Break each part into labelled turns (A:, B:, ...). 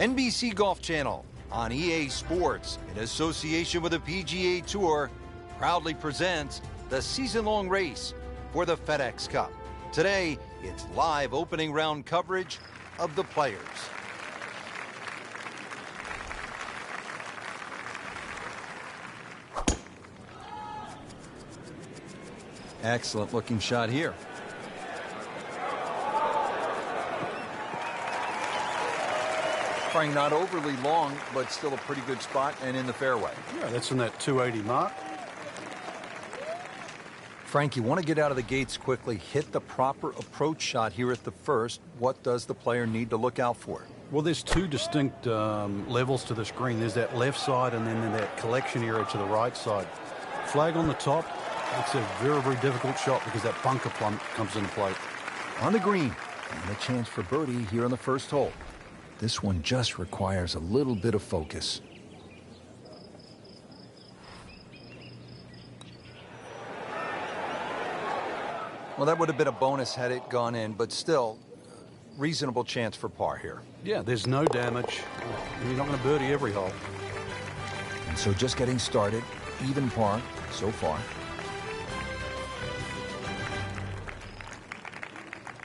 A: NBC Golf Channel on EA Sports, in association with the PGA Tour, proudly presents the season-long race for the FedEx Cup. Today, it's live opening round coverage of the Players. Excellent looking shot here. Frank, not overly long, but still a pretty good spot and in the fairway.
B: Yeah, that's in that 280 mark.
A: Frank, you want to get out of the gates quickly, hit the proper approach shot here at the first. What does the player need to look out for?
B: Well, there's two distinct levels to this green. There's that left side and then that collection area to the right side. Flag on the top. It's a very, very difficult shot because that bunker plump comes into play.
A: On the green, and a chance for birdie here on the first hole. This one just requires a little bit of focus. Well, that would have been a bonus had it gone in, but still, reasonable chance for par here.
B: Yeah, there's no damage. You're not going to birdie every hole.
A: And so just getting started, even par so far.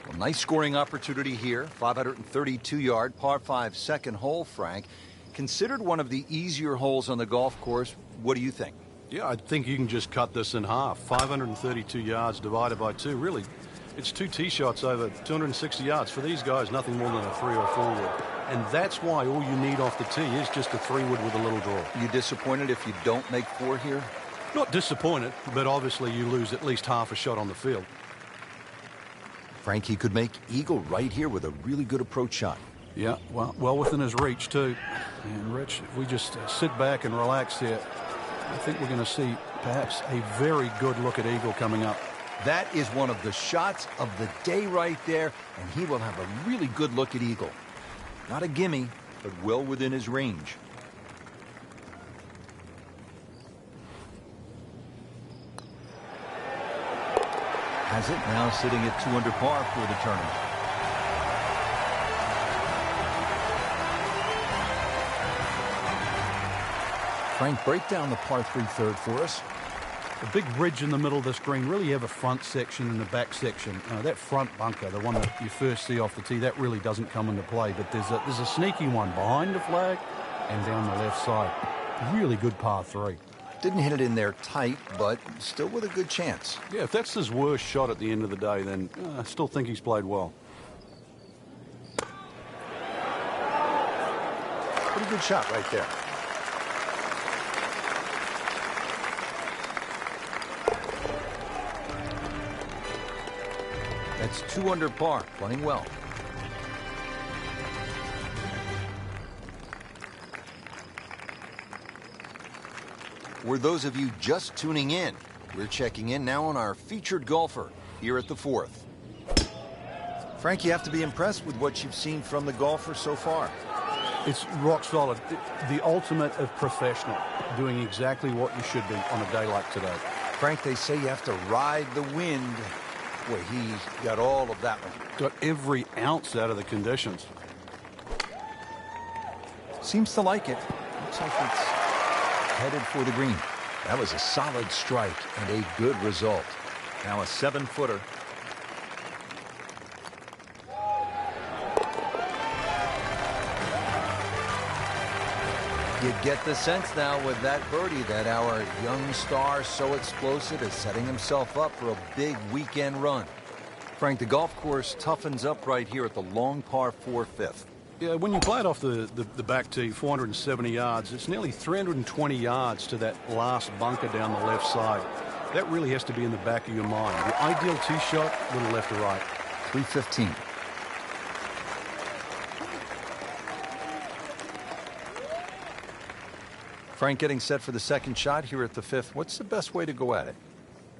A: Well, nice scoring opportunity here. 532-yard par 5 second hole, Frank. Considered one of the easier holes on the golf course. What do you think?
B: Yeah, I think you can just cut this in half. 532 yards divided by 2. Really, it's 2 tee shots over 260 yards. For these guys, nothing more than a 3 or 4 wood. And that's why all you need off the tee is just a 3 wood with a little draw.
A: You disappointed if you don't make 4 here?
B: Not disappointed, but obviously you lose at least half a shot on the field.
A: Frank, he could make eagle right here with a really good approach shot.
B: Yeah, well within his reach, too. And, Rich, if we just sit back and relax here, I think we're going to see perhaps a very good look at eagle coming up.
A: That is one of the shots of the day right there, and he will have a really good look at eagle. Not a gimme, but well within his range. Has it now sitting at 2 under par for the tournament. Frank, break down the par 3 third for us.
B: The big ridge in the middle of this green. Really have a front section and a back section. That front bunker, the one that you first see off the tee, that really doesn't come into play. But there's a sneaky one behind the flag and down the left side. Really good par 3.
A: Didn't hit it in there tight, but still with a good chance.
B: Yeah, if that's his worst shot at the end of the day, then I still think he's played well.
A: Pretty good shot right there. That's 2 under par, playing well. For those of you just tuning in, we're checking in now on our featured golfer here at the 4th. Frank, you have to be impressed with what you've seen from the golfer so far.
B: It's rock solid. The ultimate of professional, doing exactly what you should be on a day like today.
A: Frank, they say you have to ride the wind. Boy, he's got all of that one.
B: Got every ounce out of the conditions.
A: Seems to like it. Looks like it's headed for the green. That was a solid strike and a good result. Now a 7-footer. You get the sense now with that birdie that our young star, so explosive, is setting himself up for a big weekend run. Frank, the golf course toughens up right here at the long par 4 fifth.
B: Yeah, when you play it off the back tee, 470 yards, it's nearly 320 yards to that last bunker down the left side. That really has to be in the back of your mind. The ideal tee shot, little left to right.
A: 315. Frank getting set for the second shot here at the 5th. What's the best way to go at it?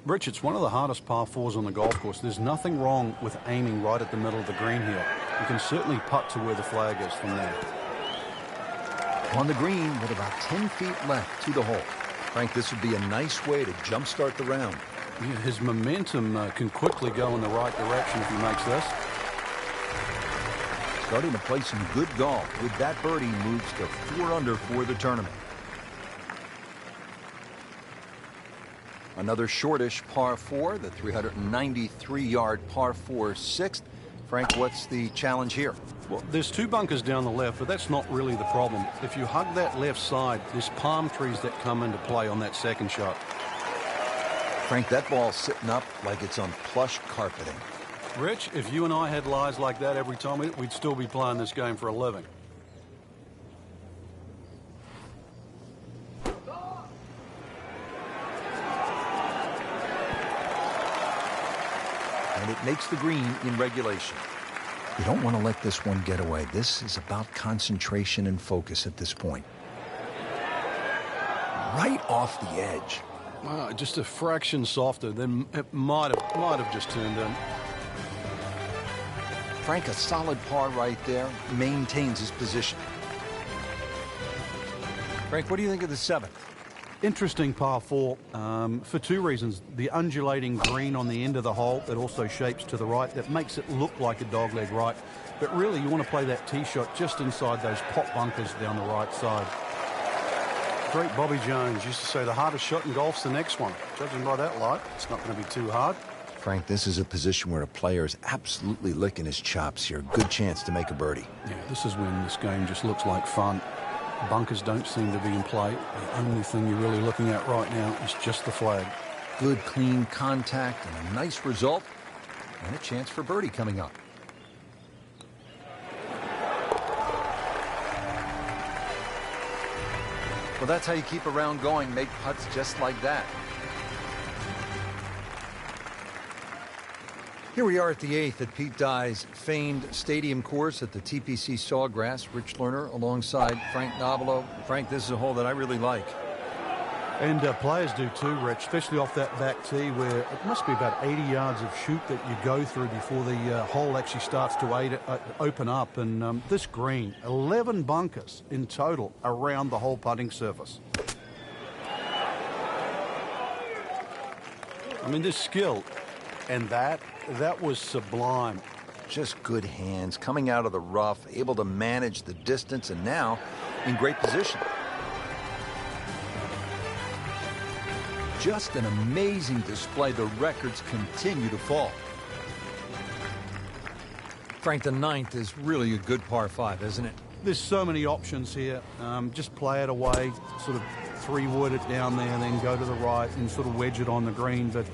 B: Rich, it's one of the hardest par 4s on the golf course. There's nothing wrong with aiming right at the middle of the green here. You can certainly putt to where the flag is from there.
A: On the green with about 10 feet left to the hole. Frank, this would be a nice way to jumpstart the round.
B: Yeah, his momentum can quickly go in the right direction if he makes this.
A: starting to play some good golf. With that birdie, moves to 4 under for the tournament. Another shortish par 4, the 393-yard par 4 sixth. Frank, what's the challenge here?
B: Well, there's 2 bunkers down the left, but that's not really the problem. If you hug that left side, there's palm trees that come into play on that second shot.
A: Frank, that ball's sitting up like it's on plush carpeting.
B: Rich, if you and I had lies like that every time, we'd still be playing this game for a living.
A: And it makes the green in regulation. You don't want to let this one get away. This is about concentration and focus at this point. Right off the edge.
B: Just a fraction softer, then it might have just turned in.
A: Frank, a solid par right there, maintains his position. Frank, what do you think of the 7th?
B: Interesting par 4 for 2 reasons. The undulating green on the end of the hole that also shapes to the right, that makes it look like a dogleg right. But really, you want to play that tee shot just inside those pot bunkers down the right side. Great Bobby Jones used to say the hardest shot in golf's the next one. Judging by that light, it's not going to be too hard.
A: Frank, this is a position where a player is absolutely licking his chops here. Good chance to make a birdie.
B: Yeah, this is when this game just looks like fun. Bunkers don't seem to be in play. The only thing you're really looking at right now is just the flag.
A: Good, clean contact and a nice result. And a chance for birdie coming up. Well, that's how you keep a round going. Make putts just like that. Here we are at the 8th at Pete Dye's famed stadium course at the TPC Sawgrass. Rich Lerner alongside Frank Nobilo. Frank, this is a hole that I really like.
B: And players do too, Rich, especially off that back tee where it must be about 80 yards of shoot that you go through before the hole actually starts to open up. And this green, 11 bunkers in total around the whole putting surface. I mean, this skill and that was sublime.
A: Just good hands, coming out of the rough, able to manage the distance, and now in great position. Just an amazing display. The records continue to fall. Frank, the 9th is really a good par 5, isn't it?
B: There's so many options here. Just play it away, sort of 3-wood it down there, and then go to the right and sort of wedge it on the green. But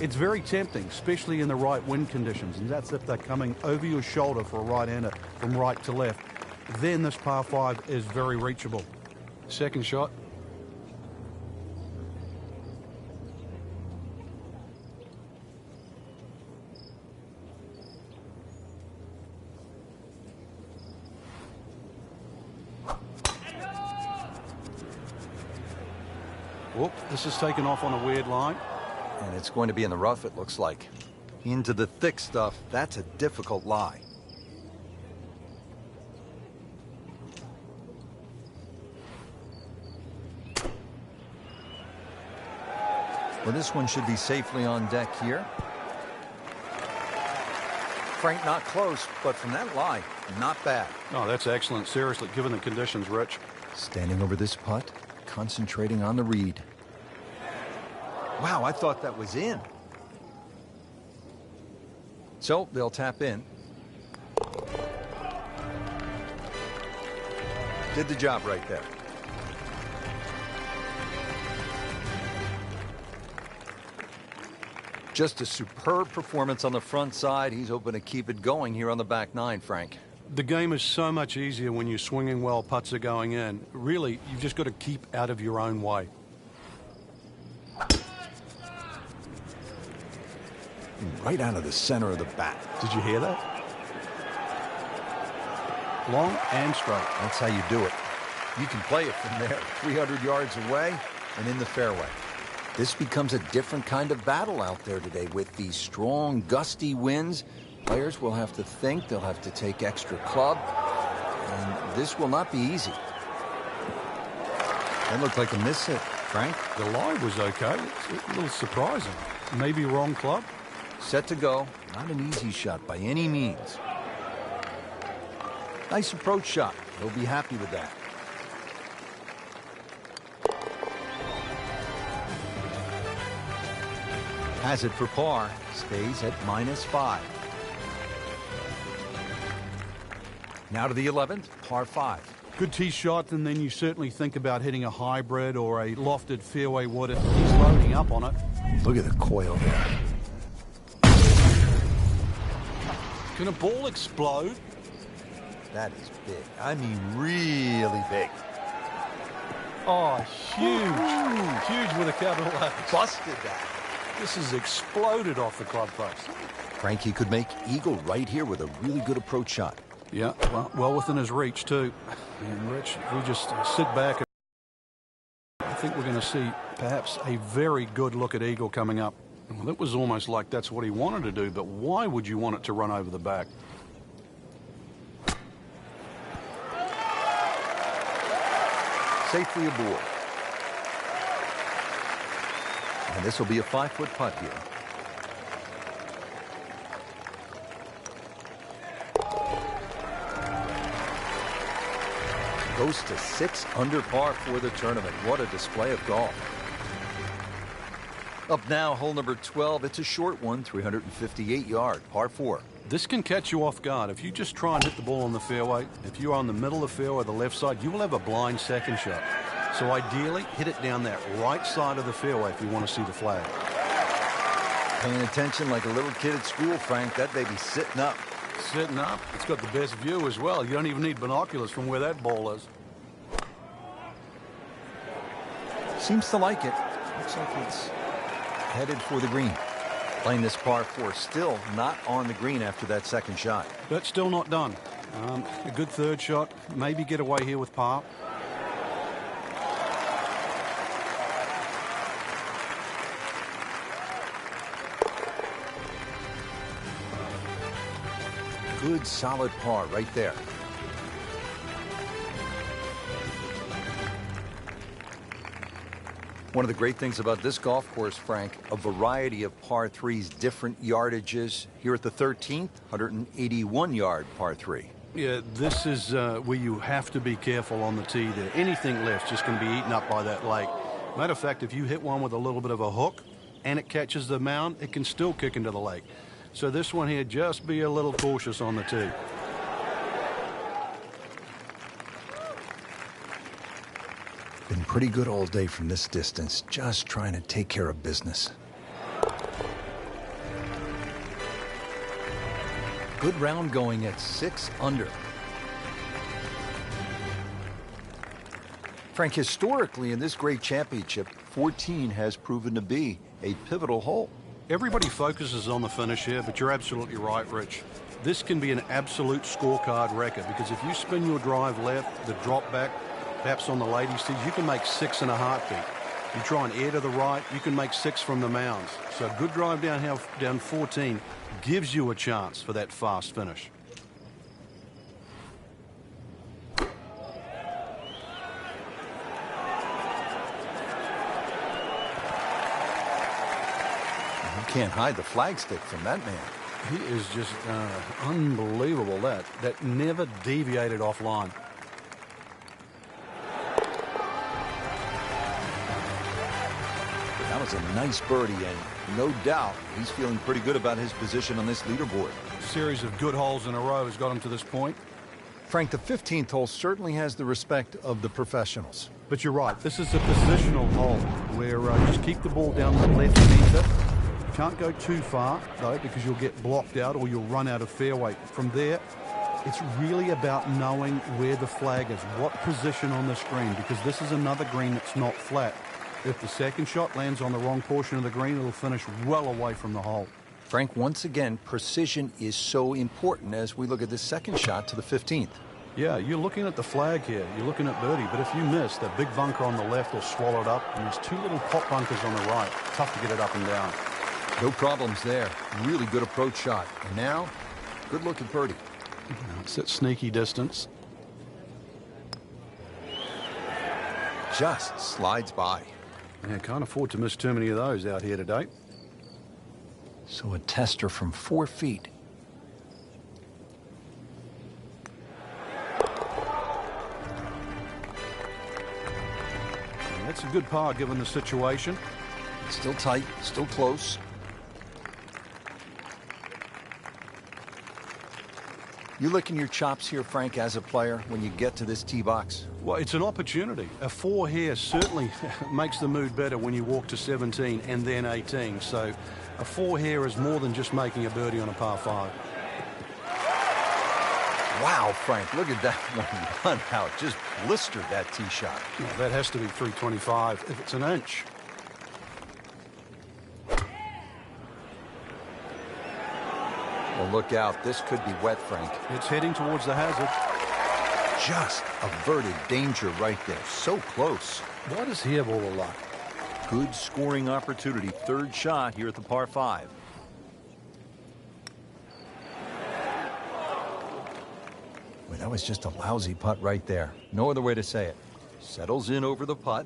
B: it's very tempting, especially in the right wind conditions. And that's if they're coming over your shoulder for a right-hander from right to left. Then this par 5 is very reachable. Second shot. Whoop, this is taken off on a weird line.
A: And it's going to be in the rough, it looks like. Into the thick stuff. That's a difficult lie. Well, this one should be safely on deck here. Frank, not close, but from that lie, not bad.
B: Oh, that's excellent. Seriously, given the conditions, Rich.
A: Standing over this putt, concentrating on the read. Wow, I thought that was in. So they'll tap in. Did the job right there. Just a superb performance on the front side. He's hoping to keep it going here on the back 9, Frank.
B: The game is so much easier when you're swinging well, putts are going in. Really, you've just got to keep out of your own way.
A: Right out of the center of the bat.
B: Did you hear that? Long and straight.
A: That's how you do it. You can play it from there, 300 yards away and in the fairway. This becomes a different kind of battle out there today with these strong, gusty winds. Players will have to think, they'll have to take extra club, and this will not be easy. That looked like a miss hit, Frank.
B: The lie was okay. It's a little surprising. Maybe wrong club.
A: Set to go. Not an easy shot by any means. Nice approach shot. He'll be happy with that. Has it for par. Stays at -5. Now to the 11th, par 5.
B: Good tee shot, and then you certainly think about hitting a hybrid or a lofted fairway wood if he's loading up on it.
A: Look at the coil there.
B: Can a ball explode?
A: That is big. I mean, really big.
B: Oh, huge. Huge with a capital H.
A: Busted that.
B: This has exploded off the club face.
A: Frankie could make eagle right here with a really good approach shot.
B: Yeah, well within his reach, too. And, Rich, if we just sit back, I think we're going to see perhaps a very good look at eagle coming up. Well, it was almost like that's what he wanted to do, but why would you want it to run over the back?
A: Safely aboard. And this will be a 5-foot putt here. Goes to 6 under par for the tournament. What a display of golf. Up now, hole number 12. It's a short one, 358-yard, par 4.
B: This can catch you off guard. If you just try and hit the ball on the fairway, if you're on the middle of the fairway, the left side, you will have a blind second shot. So ideally, hit it down that right side of the fairway if you want to see the flag.
A: Paying attention like a little kid at school, Frank. That baby's sitting up.
B: Sitting up. It's got the best view as well. You don't even need binoculars from where that ball is.
A: Seems to like it. Looks like it's headed for the green. Playing this par 4, still not on the green after that second shot.
B: But still not done. A good third shot. Maybe get away here with par.
A: Good solid par right there. One of the great things about this golf course, Frank, a variety of par 3s, different yardages. Here at the 13th, 181-yard par 3.
B: Yeah, this is where you have to be careful on the tee there. Anything left's just going to be eaten up by that lake. Matter of fact, if you hit one with a little bit of a hook and it catches the mound, it can still kick into the lake. So this one here, just be a little cautious on the tee.
A: Been pretty good all day from this distance, just trying to take care of business. Good round going at 6 under. Frank, historically in this great championship, 14 has proven to be a pivotal hole.
B: Everybody focuses on the finish here, but you're absolutely right, Rich. This can be an absolute scorecard record because if you spin your drive left, the drop back, perhaps on the ladies' tees, you can make 6 in a heartbeat. You try and air to the right, you can make 6 from the mounds. So a good drive down 14 gives you a chance for that fast finish.
A: You can't hide the flagstick from that man.
B: He is just unbelievable. That never deviated offline.
A: That was a nice birdie, and no doubt he's feeling pretty good about his position on this leaderboard.
B: A series of good holes in a row has got him to this point.
A: Frank, the 15th hole certainly has the respect of the professionals.
B: But you're right. This is a positional hole where just keep the ball down the left underneath it. You can't go too far, though, because you'll get blocked out or you'll run out of fairway. From there, it's really about knowing where the flag is, what position on the screen, because this is another green that's not flat. If the second shot lands on the wrong portion of the green, it'll finish well away from the hole.
A: Frank, once again, precision is so important as we look at the second shot to the 15th.
B: Yeah, you're looking at the flag here. You're looking at birdie, but if you miss, that big bunker on the left will swallow it up, and there's 2 little pop bunkers on the right. Tough to get it up and down.
A: No problems there. Really good approach shot. And now, good look at birdie.
B: It's at sneaky distance.
A: Just slides by.
B: Yeah, can't afford to miss too many of those out here today.
A: So a tester from 4 feet.
B: it's a good par given the situation.
A: Still tight, still close. You licking your chops here, Frank, as a player, when you get to this tee box?
B: Well, it's an opportunity. A 4 here certainly makes the mood better when you walk to 17 and then 18. So a 4 here is more than just making a birdie on a par 5.
A: Wow, Frank, look at that one run out. Just blistered that tee shot.
B: Well, that has to be 325 if it's an inch.
A: Well, look out. This could be wet, Frank.
B: It's heading towards the hazard.
A: Just averted danger right there. So close.
B: Why does he have all the luck?
A: Good scoring opportunity. Third shot here at the par 5. Well, that was just a lousy putt right there. No other way to say it. Settles in over the putt.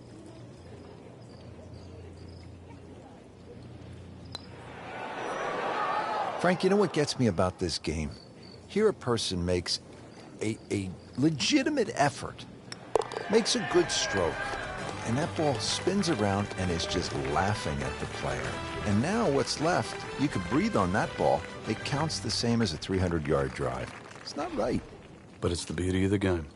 A: Frank, you know what gets me about this game? Here a person makes a legitimate effort, makes a good stroke, and that ball spins around and is just laughing at the player. And now what's left, you could breathe on that ball. It counts the same as a 300-yard drive. It's not right.
B: But it's the beauty of the game.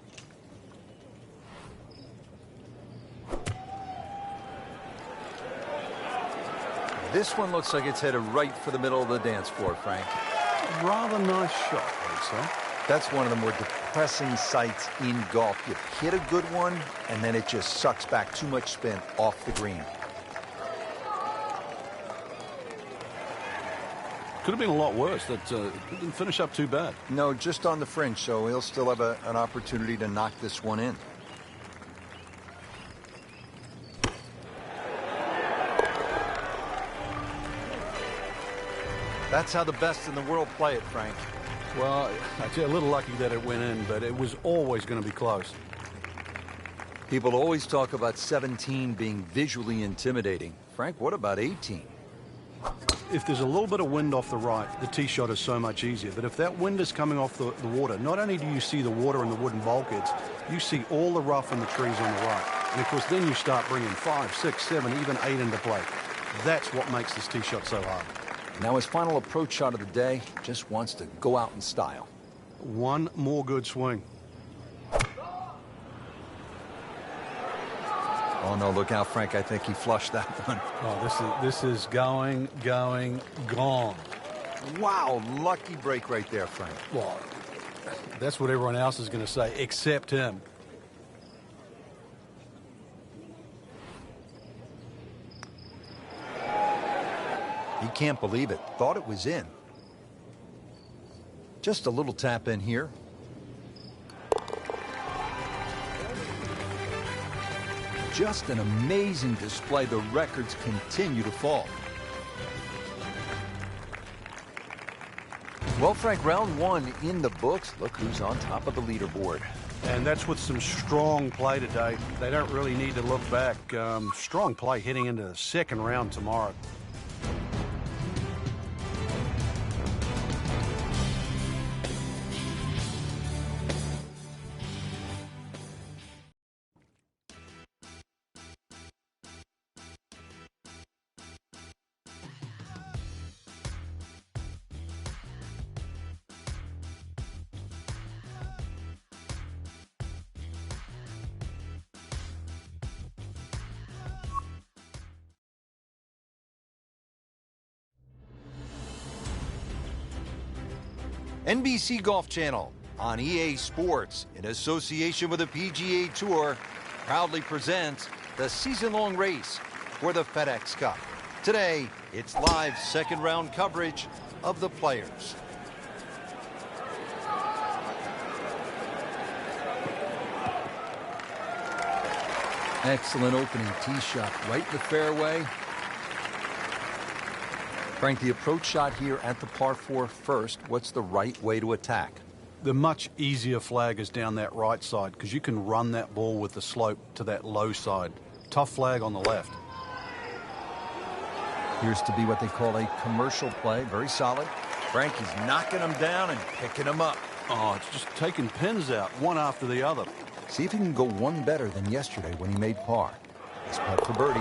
A: This one looks like it's headed right for the middle of the dance floor, Frank.
B: Rather nice shot, I would say.
A: That's one of the more depressing sights in golf. You hit a good one, and then it just sucks back too much spin off the green.
B: Could have been a lot worse. That didn't finish up too bad.
A: No, just on the fringe, so he'll still have an opportunity to knock this one in. That's how the best in the world play it, Frank.
B: Well, I'd say a little lucky that it went in, but it was always going to be close.
A: People always talk about 17 being visually intimidating. Frank, what about 18?
B: If there's a little bit of wind off the right, the tee shot is so much easier. But if that wind is coming off the water, not only do you see the water and the wooden bulkheads, you see all the rough and the trees on the right. And, of course, then you start bringing 5, 6, 7, even 8 into play. That's what makes this tee shot so hard.
A: Now his final approach shot of the day just wants to go out in style.
B: One more good swing.
A: Oh, no, look out, Frank. I think he flushed that one.
B: Oh, this is going, gone.
A: Wow, lucky break right there, Frank.
B: Well, that's what everyone else is going to say, except him.
A: He can't believe it. Thought it was in. Just a little tap in here. Just an amazing display. The records continue to fall. Well, Frank, round 1 in the books. Look who's on top of the leaderboard.
B: And that's with some strong play today. They don't really need to look back. Strong play heading into the second round tomorrow.
A: NBC Golf Channel on EA Sports, in association with the PGA Tour, proudly presents the season-long race for the FedEx Cup. Today, it's live second-round coverage of the Players. Excellent opening tee shot right in the fairway. Frank, the approach shot here at the par 4 first. What's the right way to attack?
B: The much easier flag is down that right side because you can run that ball with the slope to that low side. Tough flag on the left.
A: Appears to be what they call a commercial play. Very solid. Frank, he's knocking them down and picking them up.
B: Oh, it's just taking pins out one after the other.
A: See if he can go one better than yesterday when he made par. Nice putt for birdie.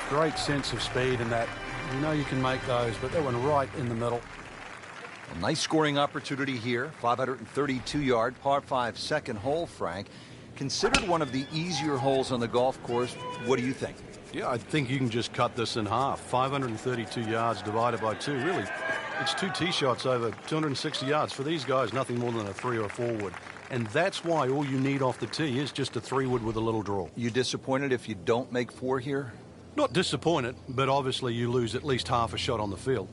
B: Great sense of speed in that. You know you can make those, but that one right in the middle.
A: A nice scoring opportunity here. 532-yard par 5 second hole, Frank. Considered one of the easier holes on the golf course. What do you think?
B: Yeah, I think you can just cut this in half. 532 yards divided by 2. Really, it's 2 tee shots over 260 yards. For these guys, nothing more than a 3 or a 4 wood. And that's why all you need off the tee is just a 3 wood with a little draw.
A: You disappointed if you don't make 4 here?
B: Not disappointed, but obviously you lose at least half a shot on the field.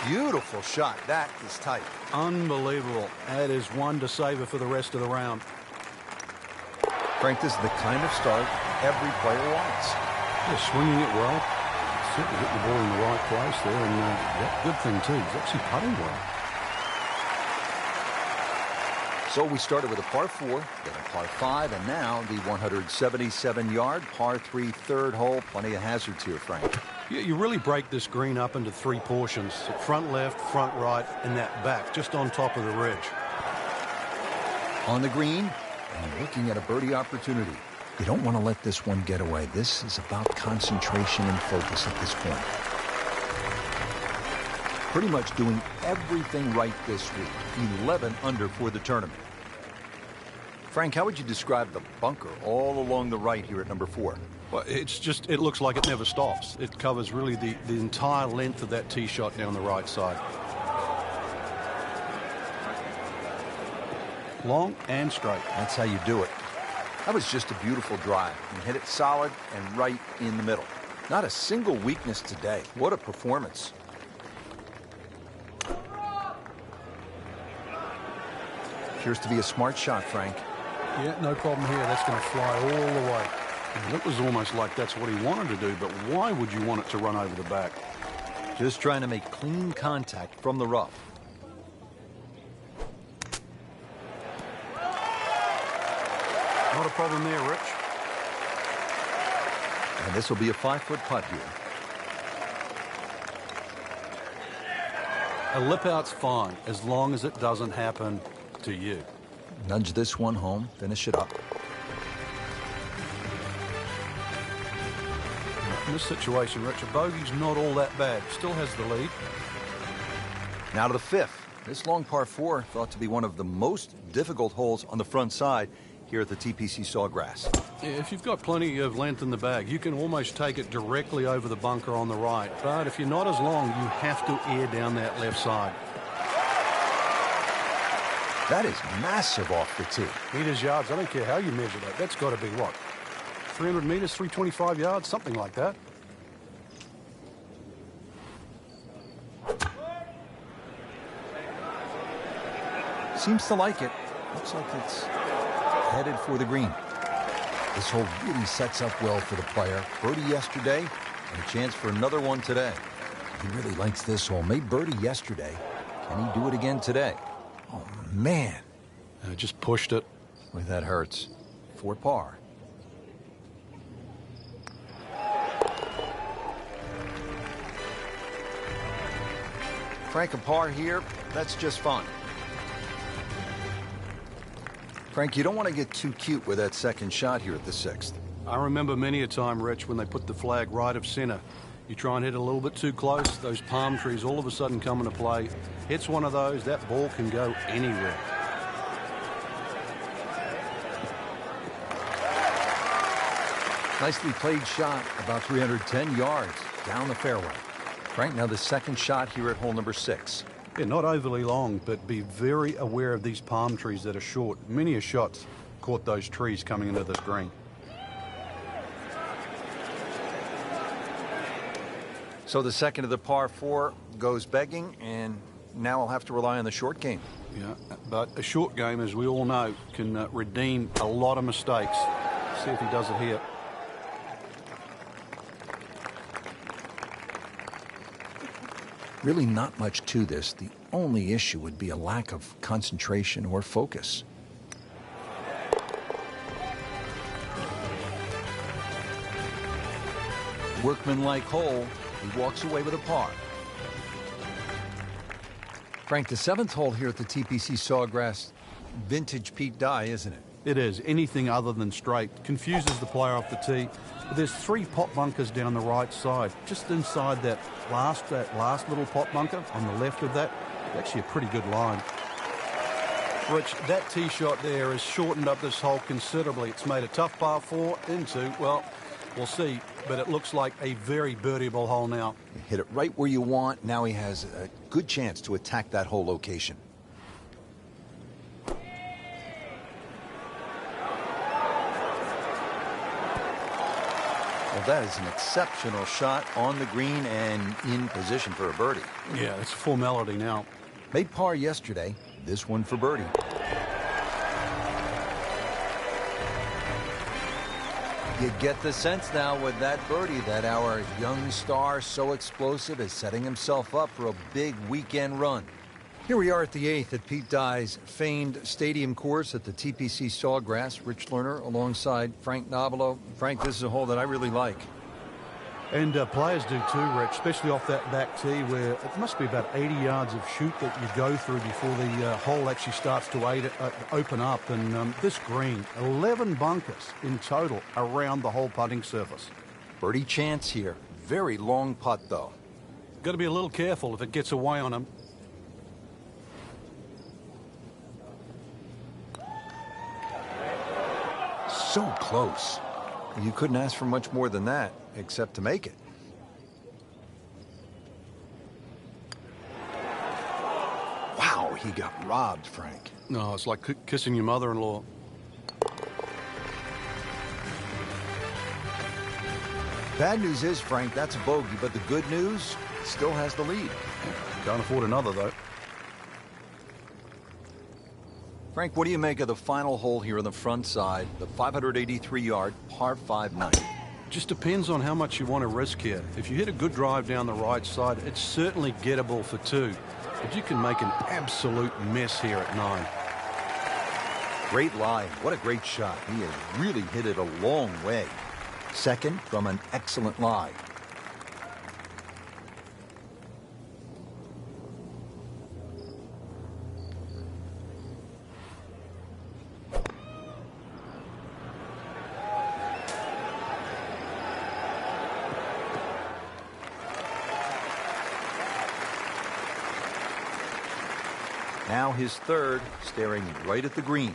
A: Beautiful shot. That is tight.
B: Unbelievable. That is one to savor for the rest of the round.
A: Frank, this is the kind of start every player wants.
B: Yeah, swinging it well. Certainly hit the ball in the right place there, and yeah, good thing too. He's actually putting well.
A: So we started with a par 4, then a par 5, and now the 177-yard par 3 third hole. Plenty of hazards here, Frank.
B: Yeah, you really break this green up into 3 portions: front left, front right, and that back, just on top of the ridge.
A: On the green, and looking at a birdie opportunity. You don't want to let this one get away. This is about concentration and focus at this point. Pretty much doing everything right this week. 11 under for the tournament. Frank, how would you describe the bunker all along the right here at number 4?
B: Well, it looks like it never stops. It covers really the entire length of that tee shot down the right side. Long and straight.
A: That's how you do it. That was just a beautiful drive. You hit it solid and right in the middle. Not a single weakness today. What a performance. Appears to be a smart shot, Frank.
B: Yeah, no problem here. That's going to fly all the way. And it was almost like that's what he wanted to do, but why would you want it to run over the back?
A: Just trying to make clean contact from the rough.
B: Not a problem there, Rich.
A: And this will be a 5-foot putt here.
B: A lip out's fine as long as it doesn't happen to you.
A: Nudge this one home, finish it up.
B: In this situation, Rich, a bogey's not all that bad. Still has the lead.
A: Now to the 5th. This long par 4 thought to be one of the most difficult holes on the front side here at the TPC Sawgrass.
B: Yeah, if you've got plenty of length in the bag, you can almost take it directly over the bunker on the right. But if you're not as long, you have to air down that left side.
A: That is massive off the tee.
B: Meters, yards, I don't care how you measure that. That's got to be what? 300 meters, 325 yards, something like that.
A: Seems to like it. Looks like it's headed for the green. This hole really sets up well for the player. Birdie yesterday and a chance for another one today. He really likes this hole. Made birdie yesterday. Can he do it again today? Oh, man.
B: Just pushed it.
A: Boy, that hurts. 4 par. Frank, a par here, that's just fine. Frank, you don't want to get too cute with that second shot here at the 6th.
B: I remember many a time, Rich, when they put the flag right of center. You try and hit a little bit too close, those palm trees all of a sudden come into play. Hits one of those, that ball can go anywhere.
A: Nicely played shot, about 310 yards down the fairway. Frank, now the second shot here at hole number 6.
B: Yeah, not overly long, but be very aware of these palm trees that are short. Many a shot's caught those trees coming into this green.
A: So the second of the par 4 goes begging, and now I'll have to rely on the short game.
B: Yeah, but a short game, as we all know, can redeem a lot of mistakes. See if he does it here.
A: Really not much to this. The only issue would be a lack of concentration or focus. Workmanlike hole. He walks away with a par. Frank, the 7th hole here at the TPC Sawgrass, vintage Pete Dye, isn't it?
B: It is. Anything other than straight confuses the player off the tee. But there's 3 pot bunkers down the right side, just inside that last little pot bunker on the left of that. Actually a pretty good line. Rich, that tee shot there has shortened up this hole considerably. It's made a tough par 4 into, well, we'll see, but it looks like a very birdieable hole now.
A: You hit it right where you want. Now he has a good chance to attack that hole location. Well, that is an exceptional shot on the green and in position for a birdie.
B: Yeah, it's a formality now.
A: Made par yesterday. This one for birdie. You get the sense now with that birdie that our young star, so explosive, is setting himself up for a big weekend run. Here we are at the 8th at Pete Dye's famed stadium course at the TPC Sawgrass. Rich Lerner alongside Frank Nobilo. Frank, this is a hole that I really like.
B: And players do too, Rich, especially off that back tee where it must be about 80 yards of shoot that you go through before the hole actually starts to open up. And this green, 11 bunkers in total around the whole putting surface.
A: Birdie chance here. Very long putt, though.
B: Got to be a little careful if it gets away on him.
A: So close. You couldn't ask for much more than that, except to make it. Wow, he got robbed, Frank.
B: No, it's like kissing your mother-in-law.
A: Bad news is, Frank, that's a bogey, but the good news, still has the lead.
B: Can't afford another, though.
A: Frank, what do you make of the final hole here on the front side, the 583-yard par 5 9?
B: Just depends on how much you want to risk here. If you hit a good drive down the right side, it's certainly gettable for 2. But you can make an absolute mess here at 9.
A: Great lie. What a great shot. He has really hit it a long way. Second from an excellent lie. Now his third, staring right at the green.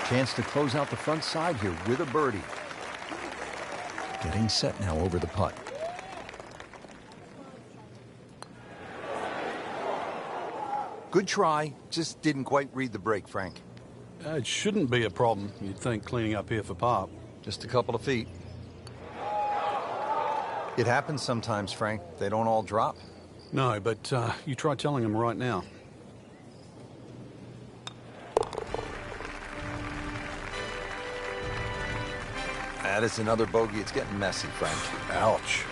A: Chance to close out the front side here with a birdie. Getting set now over the putt. Good try, just didn't quite read the break, Frank.
B: It shouldn't be a problem, you'd think, cleaning up here for par.
A: Just a couple of feet. It happens sometimes, Frank. They don't all drop.
B: No, but you try telling them right now.
A: That is another bogey. It's getting messy, Frank.
B: Ouch.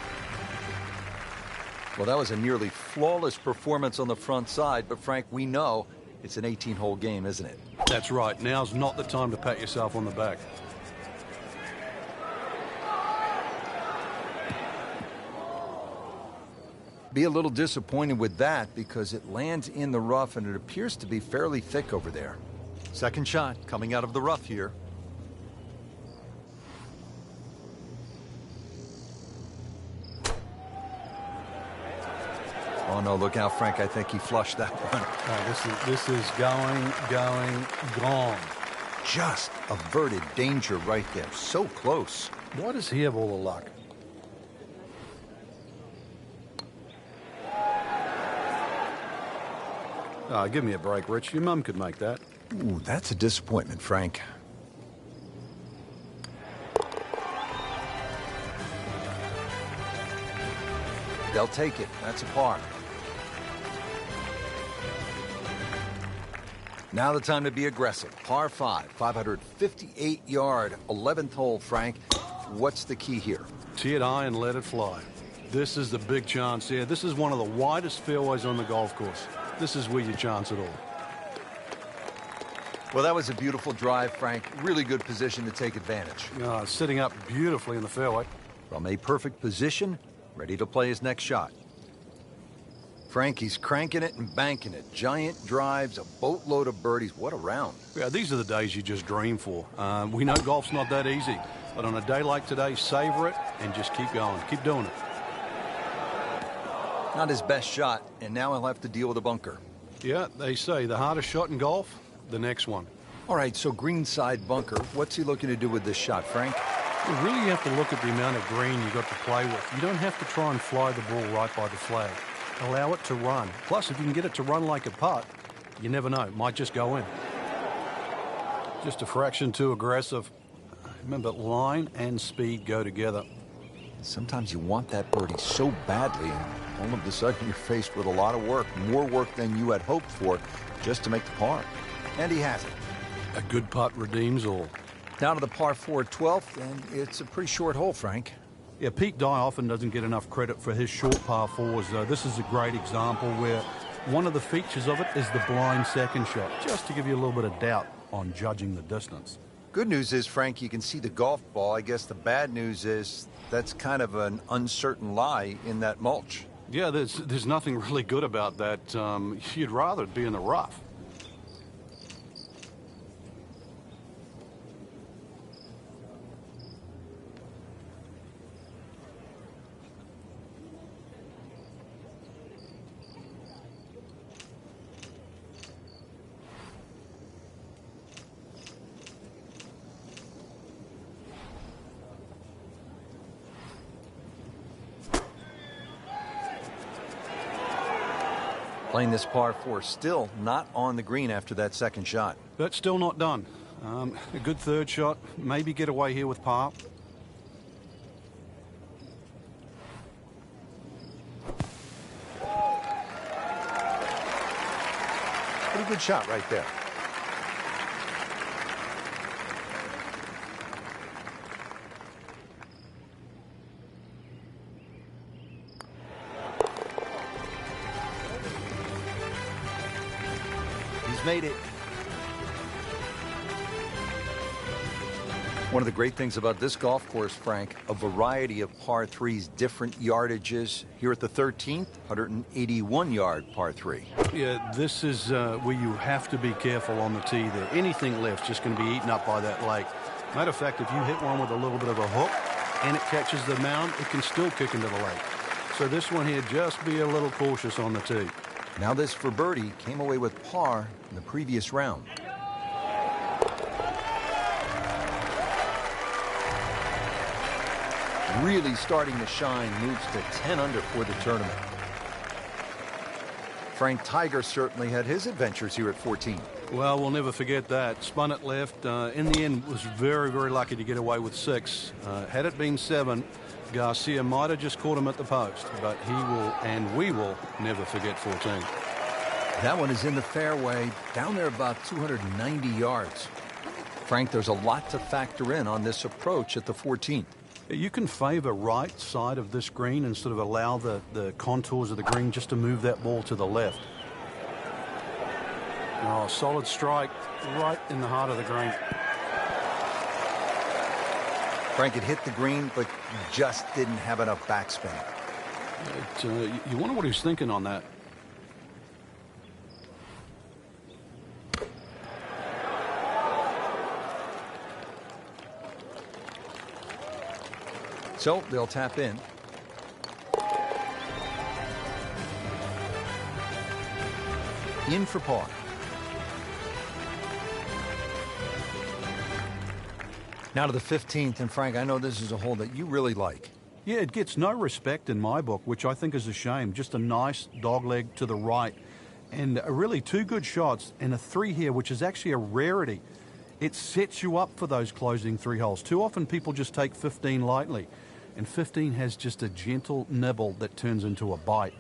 A: Well, that was a nearly flawless performance on the front side, but Frank, we know it's an 18-hole game, isn't it?
B: That's right. Now's not the time to pat yourself on the back.
A: Be a little disappointed with that because it lands in the rough and it appears to be fairly thick over there. Second shot coming out of the rough here. Oh no, look out, Frank. I think he flushed that one.
B: This is gone.
A: Just averted danger right there. So close.
B: Why does he have all the luck? Give me a break, Rich. Your mum could make that.
A: Ooh, that's a disappointment, Frank. They'll take it. That's a par. Now the time to be aggressive. Par 5, 558-yard, 11th hole, Frank. What's the key here?
B: Tee it high and let it fly. This is the big chance here. This is one of the widest fairways on the golf course. This is where you chance it all.
A: Well, that was a beautiful drive, Frank. Really good position to take advantage.
B: Sitting up beautifully in the fairway.
A: From a perfect position, ready to play his next shot. Frank, he's cranking it and banking it. Giant drives, a boatload of birdies. What a round.
B: Yeah, these are the days you just dream for. We know golf's not that easy, but on a day like today, savor it and just keep going. Keep doing it.
A: Not his best shot, and now he'll have to deal with a bunker.
B: Yeah, they say the hardest shot in golf, the next one.
A: All right, so greenside bunker. What's he looking to do with this shot, Frank?
B: You really have to look at the amount of green you got to play with. You don't have to try and fly the ball right by the flag. Allow it to run. Plus, if you can get it to run like a putt, you never know. It might just go in. Just a fraction too aggressive. Remember, line and speed go together.
A: Sometimes you want that birdie so badly, and all of a sudden you're faced with a lot of work, more work than you had hoped for, just to make the par. And he has it.
B: A good putt redeems all.
A: Down to the par 4 12th, and it's a pretty short hole, Frank.
B: Yeah, Pete Dye often doesn't get enough credit for his short par fours. This is a great example where one of the features of it is the blind second shot, just to give you a little bit of doubt on judging the distance.
A: Good news is, Frank, you can see the golf ball. I guess the bad news is that's kind of an uncertain lie in that mulch.
B: Yeah, there's nothing really good about that. You'd rather it be in the rough.
A: Playing this par 4, still not on the green after that second shot.
B: That's still not done. A good third shot. Maybe get away here with par.
A: Pretty good shot right there. He's made it. One of the great things about this golf course, Frank, a variety of par 3s, different yardages. Here at the 13th, 181-yard par 3.
B: Yeah, this is where you have to be careful on the tee there. Anything left's just going to be eaten up by that lake. Matter of fact, if you hit one with a little bit of a hook and it catches the mound, it can still kick into the lake. So this one here, just be a little cautious on the tee.
A: Now this for birdie, came away with par in the previous round. Really starting to shine, moves to 10 under for the tournament. Frank Tiger certainly had his adventures here at 14.
B: Well, we'll never forget that. Spun it left. In the end, was very, very lucky to get away with 6. Had it been 7, Garcia might have just caught him at the post, but he will, and we will, never forget 14.
A: That one is in the fairway, down there about 290 yards. Frank, there's a lot to factor in on this approach at the 14th.
B: You can favor right side of this green and sort of allow the contours of the green just to move that ball to the left. Oh, solid strike right in the heart of the green.
A: Frank had hit the green, but just didn't have enough backspin.
B: You wonder what he was thinking on that.
A: So they'll tap in. In for par. Now to the 15th, and Frank, I know this is a hole that you really like.
B: Yeah, it gets no respect in my book, which I think is a shame. Just a nice dogleg to the right. And really 2 good shots and a 3 here, which is actually a rarity. It sets you up for those closing 3 holes. Too often people just take 15 lightly. And 15 has just a gentle nibble that turns into a bite.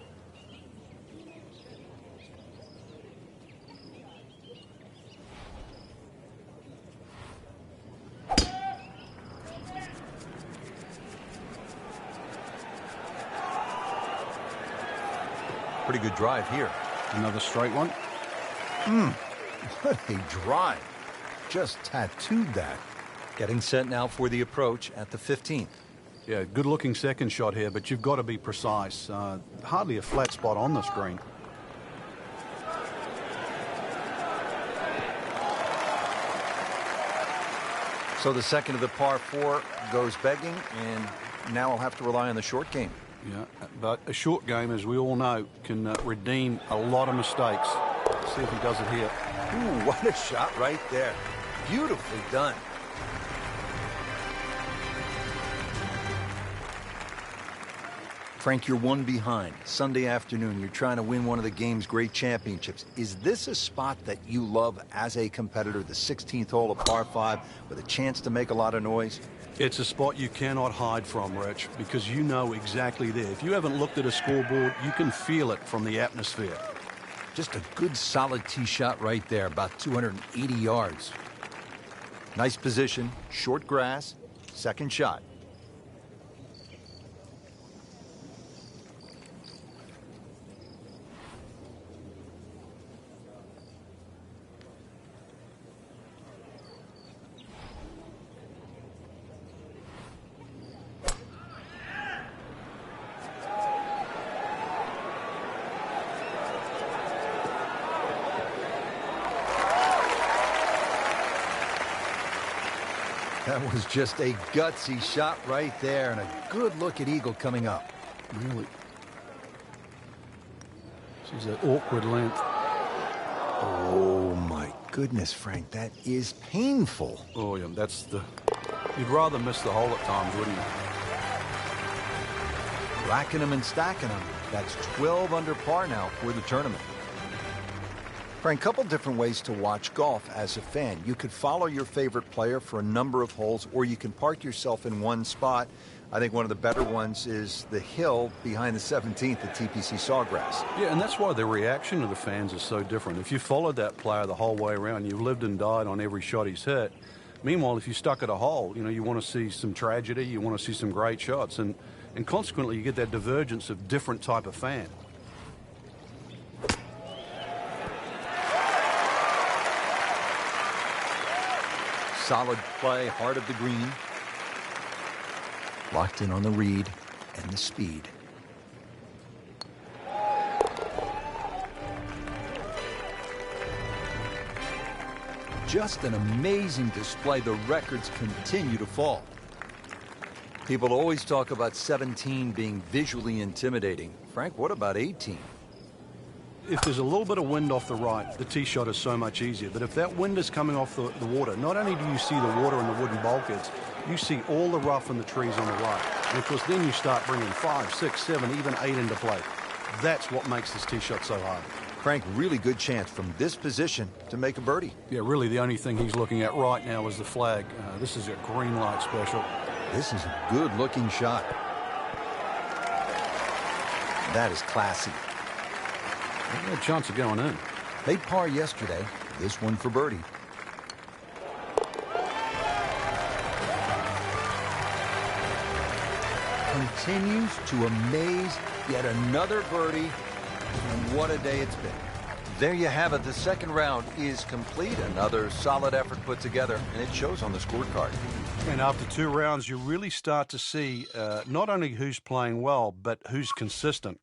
A: Pretty good drive here.
B: Another straight one.
A: What a drive. just tattooed that. Getting set now for the approach at the 15th.
B: Yeah, good-looking second shot here, but you've got to be precise. Hardly a flat spot on this green.
A: So the second of the par 4 goes begging, and now I'll have to rely on the short game.
B: Yeah, but a short game, as we all know, can redeem a lot of mistakes. Let's see if he does it here.
A: Ooh, what a shot right there. Beautifully done. Frank, you're one behind. Sunday afternoon, you're trying to win one of the game's great championships. Is this a spot that you love as a competitor, the 16th hole of par 5, with a chance to make a lot of noise?
B: It's a spot you cannot hide from, Rich, because you know exactly there. If you haven't looked at a scoreboard, you can feel it from the atmosphere.
A: Just a good, solid tee shot right there, about 280 yards. Nice position, short grass, second shot. That was just a gutsy shot right there, and a good look at eagle coming up.
B: Really? She's an awkward length.
A: Oh, my goodness, Frank, that is painful.
B: Oh, yeah, that's the... You'd rather miss the hole at times, wouldn't you?
A: Racking them and stacking them. That's 12 under par now for the tournament. Frank, a couple different ways to watch golf as a fan. You could follow your favorite player for a number of holes, or you can park yourself in one spot. I think one of the better ones is the hill behind the 17th at TPC Sawgrass.
B: Yeah, and that's why the reaction of the fans is so different. If you followed that player the whole way around, you've lived and died on every shot he's hit. Meanwhile, if you're stuck at a hole, you know, you want to see some tragedy, you want to see some great shots, and consequently you get that divergence of different type of fan.
A: Solid play, heart of the green. Locked in on the read and the speed. Just an amazing display. The records continue to fall. People always talk about 17 being visually intimidating. Frank, what about 18?
B: If there's a little bit of wind off the right, the tee shot is so much easier. But if that wind is coming off the water, not only do you see the water and the wooden bulkheads, you see all the rough and the trees on the right. And of course, then you start bringing 5, 6, 7, even 8 into play. That's what makes this tee shot so hard.
A: Frank, really good chance from this position to make a birdie.
B: Yeah, really the only thing he's looking at right now is the flag. This is a green light special.
A: This is a good-looking shot. That is classy.
B: A chance of going in.
A: They par yesterday. This one for birdie. Continues to amaze. Yet another birdie. And what a day it's been. There you have it. The second round is complete. Another solid effort put together, and it shows on the scorecard.
B: And after 2 rounds, you really start to see not only who's playing well, but who's consistent.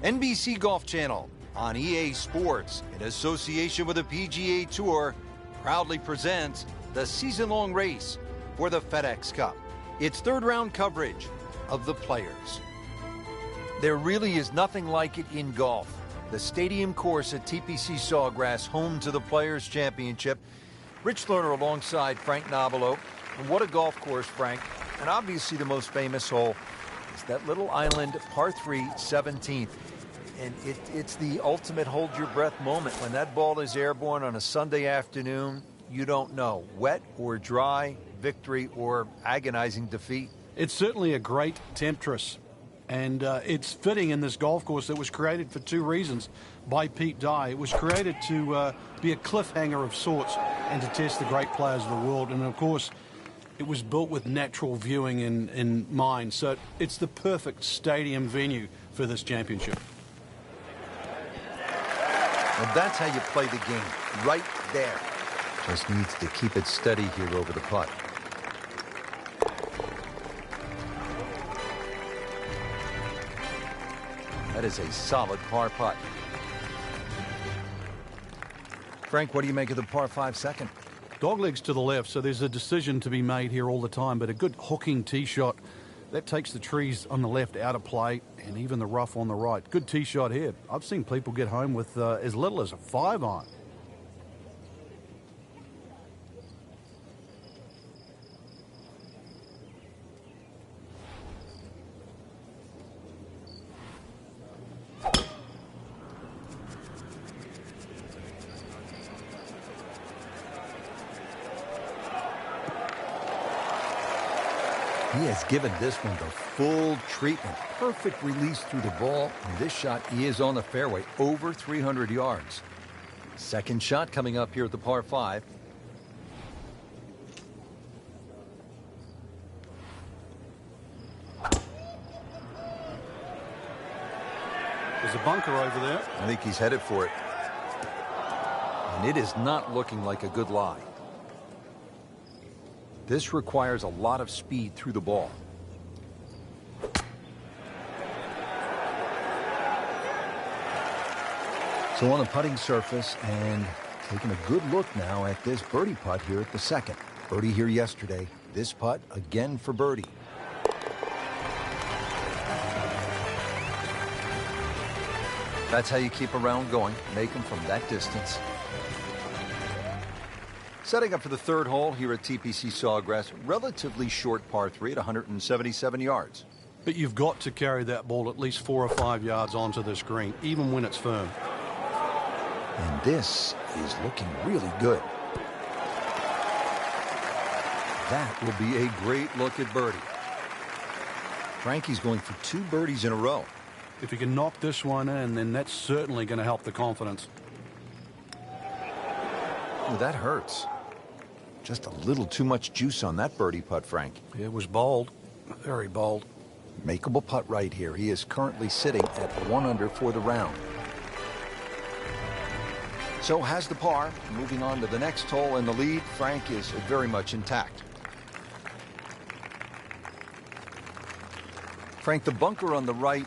A: NBC Golf Channel on EA Sports, in association with the PGA Tour, proudly presents the season-long race for the FedEx Cup. It's third-round coverage of the Players. There really is nothing like it in golf. The stadium course at TPC Sawgrass, home to the Players Championship. Rich Lerner alongside Frank Nobilo. And what a golf course, Frank. And obviously the most famous hole is that little island, par 3, 17th. And it's the ultimate hold-your-breath moment. When that ball is airborne on a Sunday afternoon, you don't know. Wet or dry, victory or agonizing defeat.
B: It's certainly a great temptress. And it's fitting in this golf course that was created for two reasons by Pete Dye. It was created to be a cliffhanger of sorts and to test the great players of the world. And, of course, it was built with natural viewing in mind. So it's the perfect stadium venue for this championship.
A: Well, that's how you play the game, right there. Just needs to keep it steady here over the putt. That is a solid par putt. Frank, what do you make of the par 5 second?
B: Doglegs to the left, so there's a decision to be made here all the time, but a good hooking tee shot, that takes the trees on the left out of play and even the rough on the right. Good tee shot here. I've seen people get home with as little as a 5-iron.
A: He has given this one the full treatment. Perfect release through the ball. And this shot, he is on the fairway, over 300 yards. Second shot coming up here at the par 5.
B: There's a bunker over there.
A: I think he's headed for it. And it is not looking like a good lie. This requires a lot of speed through the ball. So on the putting surface, and taking a good look now at this birdie putt here at the second. Birdie here yesterday. This putt again for birdie. That's how you keep a round going. Make them from that distance. Setting up for the third hole here at TPC Sawgrass. Relatively short par 3 at 177 yards.
B: But you've got to carry that ball at least 4 or 5 yards onto this green, even when it's firm.
A: And this is looking really good. That will be a great look at birdie. Frankie's going for 2 birdies in a row.
B: If he can knock this one in, then that's certainly going to help the confidence.
A: Oh, that hurts. Just a little too much juice on that birdie putt, Frank.
B: It was bold. Very bold.
A: Makeable putt right here. He is currently sitting at 1 under for the round. So has the par. Moving on to the next hole in the lead. Frank is very much intact. Frank, the bunker on the right,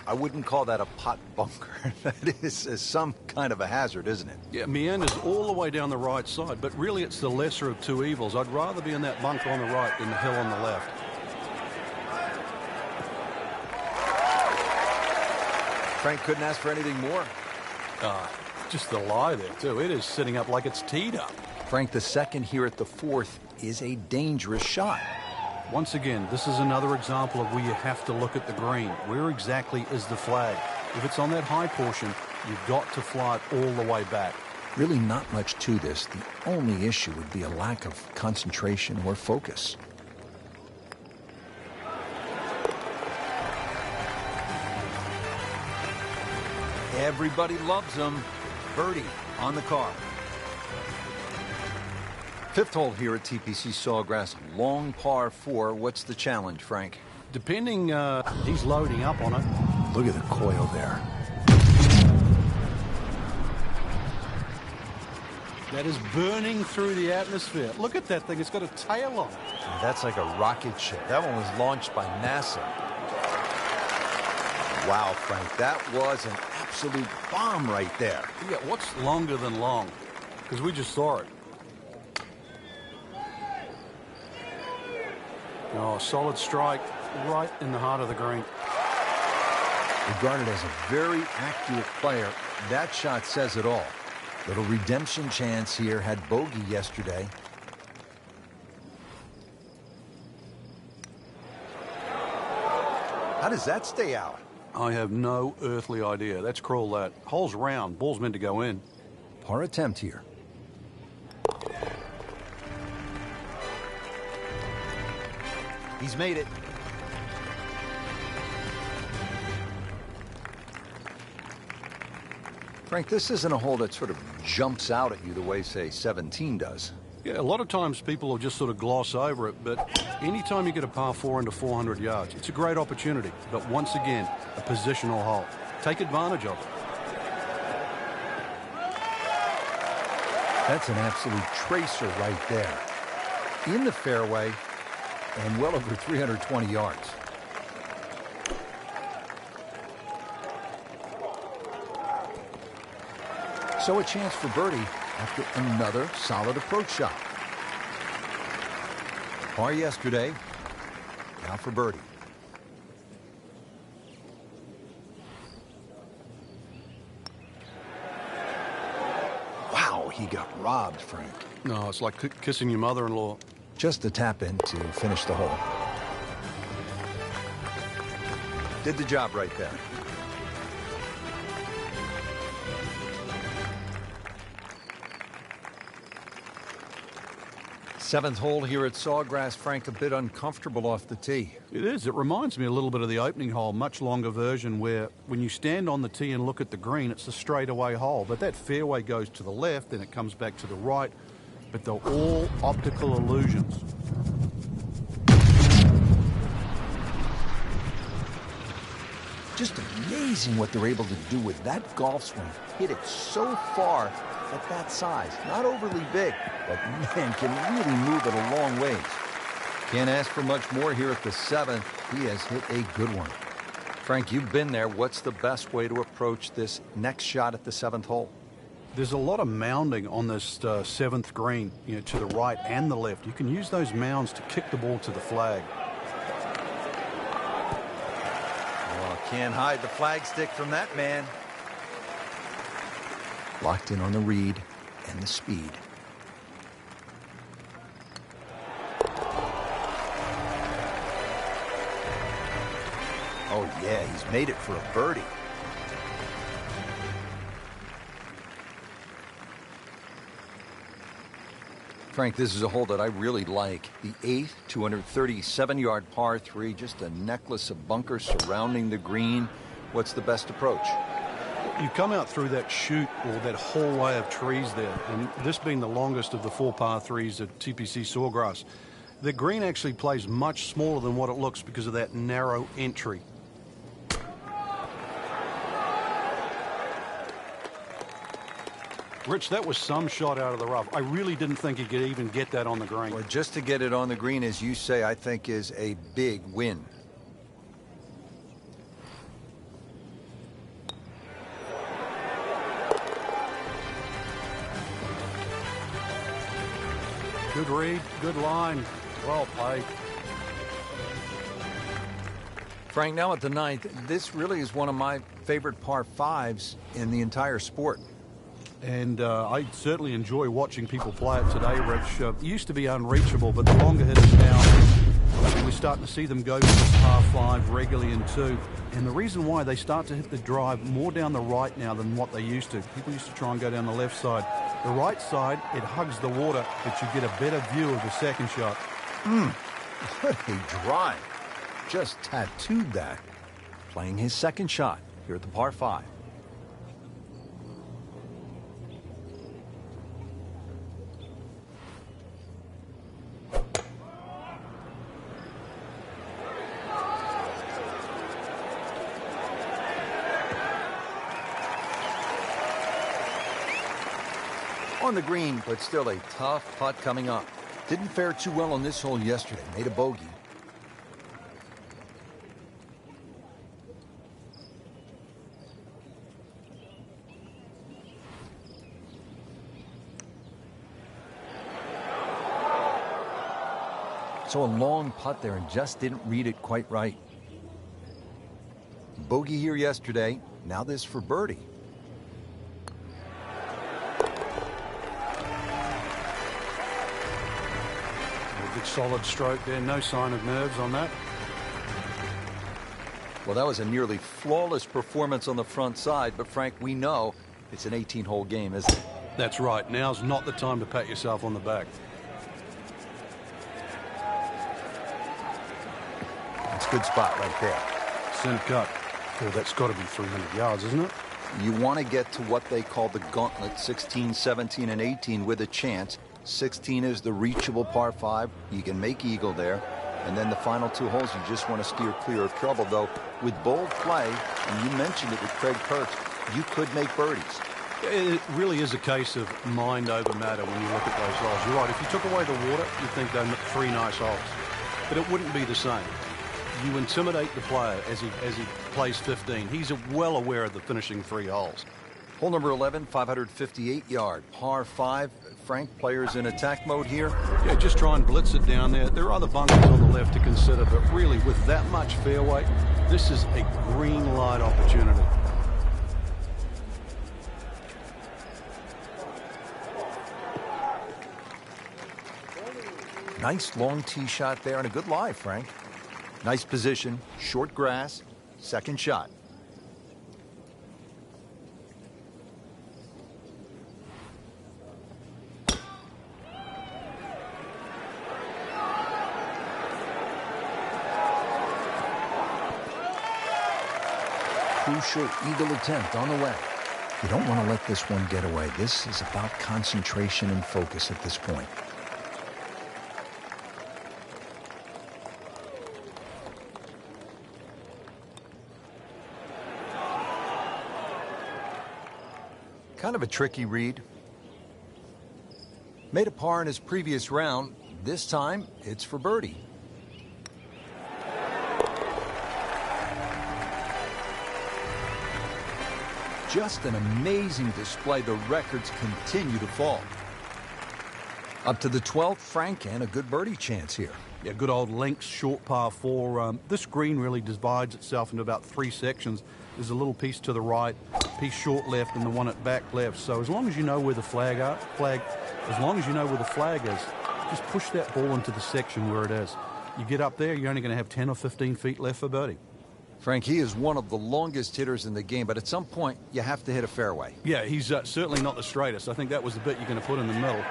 A: I wouldn't call that a pot bunker. That is some kind of a hazard, isn't it?
B: Yeah, meanders all the way down the right side, but really it's the lesser of two evils. I'd rather be in that bunker on the right than the hill on the left.
A: Frank couldn't ask for anything more.
B: Just the lie there, too. It is sitting up like it's teed up.
A: Frank, the second here at the fourth is a dangerous shot.
B: Once again, this is another example of where you have to look at the green. Where exactly is the flag? If it's on that high portion, you've got to fly it all the way back.
A: Really not much to this. The only issue would be a lack of concentration or focus. Everybody loves them. Birdie on the card. Fifth hole here at TPC Sawgrass. Long par 4. What's the challenge, Frank?
B: Depending, he's loading up on it.
A: Look at the coil there.
B: That is burning through the atmosphere. Look at that thing. It's got a tail on it.
A: That's like a rocket ship. That one was launched by NASA. Wow, Frank, that was an absolute bomb right there.
B: Yeah, what's longer than long? Because we just saw it. Oh, solid strike right in the heart of the green.
A: Regarded as a very accurate player, that shot says it all. Little redemption chance here. Had bogey yesterday. How does that stay out?
B: I have no earthly idea. Let's crawl that. Hole's round. Ball's meant to go in.
A: Par attempt here. He's made it. Frank, this isn't a hole that sort of jumps out at you the way, say, 17 does.
B: Yeah, a lot of times people will just sort of gloss over it, but anytime you get a par 4 into 400 yards, it's a great opportunity. But once again, a positional hole. Take advantage of it.
A: That's an absolute tracer right there. In the fairway and well over 320 yards. So a chance for birdie after another solid approach shot. Par yesterday, now for birdie. Wow, he got robbed, Frank.
B: No, it's like kissing your mother-in-law.
A: Just a tap in to finish the hole. Did the job right there. Seventh hole here at Sawgrass. Frank, a bit uncomfortable off the tee.
B: It is. It reminds me a little bit of the opening hole, much longer version, where when you stand on the tee and look at the green, it's a straightaway hole. But that fairway goes to the left, then it comes back to the right. But they're all optical illusions.
A: Just amazing what they're able to do with that golf swing. Hit it so far at that size. Not overly big, but man, can really move it a long ways. Can't ask for much more here at the seventh. He has hit a good one. Frank, you've been there. What's the best way to approach this next shot at the seventh hole?
B: There's a lot of mounding on this seventh green, to the right and the left. You can use those mounds to kick the ball to the flag.
A: Oh, can't hide the flag stick from that man. Locked in on the read and the speed. Oh yeah, he's made it for a birdie. Frank, this is a hole that I really like. The 8th, 237-yard par 3, just a necklace of bunkers surrounding the green. What's the best approach?
B: You come out through that chute or that hallway of trees there, and this being the longest of the 4 par 3s at TPC Sawgrass, the green actually plays much smaller than what it looks because of that narrow entry. Rich, that was some shot out of the rough. I really didn't think he could even get that on the green.
A: Well, just to get it on the green, as you say, I think is a big win.
B: Good read, good line, well played.
A: Frank, now at the 9th, this really is one of my favorite par 5s in the entire sport.
B: And I certainly enjoy watching people play it today, Rich. It used to be unreachable, but the longer hitters now, we're starting to see them go for par 5 regularly in 2. And the reason why, they start to hit the drive more down the right now than what they used to. People used to try and go down the left side. The right side, it hugs the water, but you get a better view of the second shot.
A: What a drive. Just tattooed that. Playing his second shot here at the par 5. On the green, but still a tough putt coming up. Didn't fare too well on this hole yesterday. Made a bogey. So a long putt there and just didn't read it quite right. Bogey here yesterday. Now this for birdie.
B: Big solid stroke there, no sign of nerves on that.
A: Well, that was a nearly flawless performance on the front side, but Frank, we know it's an 18-hole game, isn't it?
B: That's right. Now's not the time to pat yourself on the back.
A: That's a good spot right there.
B: Center cut. Oh, that's got to be 300 yards, isn't it?
A: You want to get to what they call the gauntlet, 16, 17, and 18 with a chance. 16 is the reachable par 5. You can make eagle there. And then the final 2 holes, you just want to steer clear of trouble. Though, with bold play, and you mentioned it with Craig Perks, you could make birdies.
B: It really is a case of mind over matter when you look at those holes. You're right. If you took away the water, you'd think they're 3 nice holes. But it wouldn't be the same. You intimidate the player as he plays 15. He's well aware of the finishing 3 holes.
A: Hole number 11, 558-yard, par 5. Frank, players in attack mode here.
B: Yeah, just try and blitz it down there. There are other bunkers on the left to consider, but really, with that much fairway, this is a green light opportunity.
A: Nice long tee shot there and a good lie, Frank. Nice position, short grass, second shot. Crucial eagle attempt on the way. You don't want to let this one get away. This is about concentration and focus at this point. Kind of a tricky read. Made a par in his previous round. This time, it's for birdie. Just an amazing display. The records continue to fall. Up to the 12th, Frank, and a good birdie chance here.
B: Yeah, good old links, short par 4. This green really divides itself into about 3 sections. There's a little piece to the right, piece short left and the one at back left. So as long as you know where the flag is, just push that ball into the section where it is. You get up there, you're only going to have 10 or 15 feet left for birdie.
A: Frank, he is one of the longest hitters in the game, but at some point, you have to hit a fairway.
B: Yeah, he's certainly not the straightest. I think that was the bit you're going to put in the middle.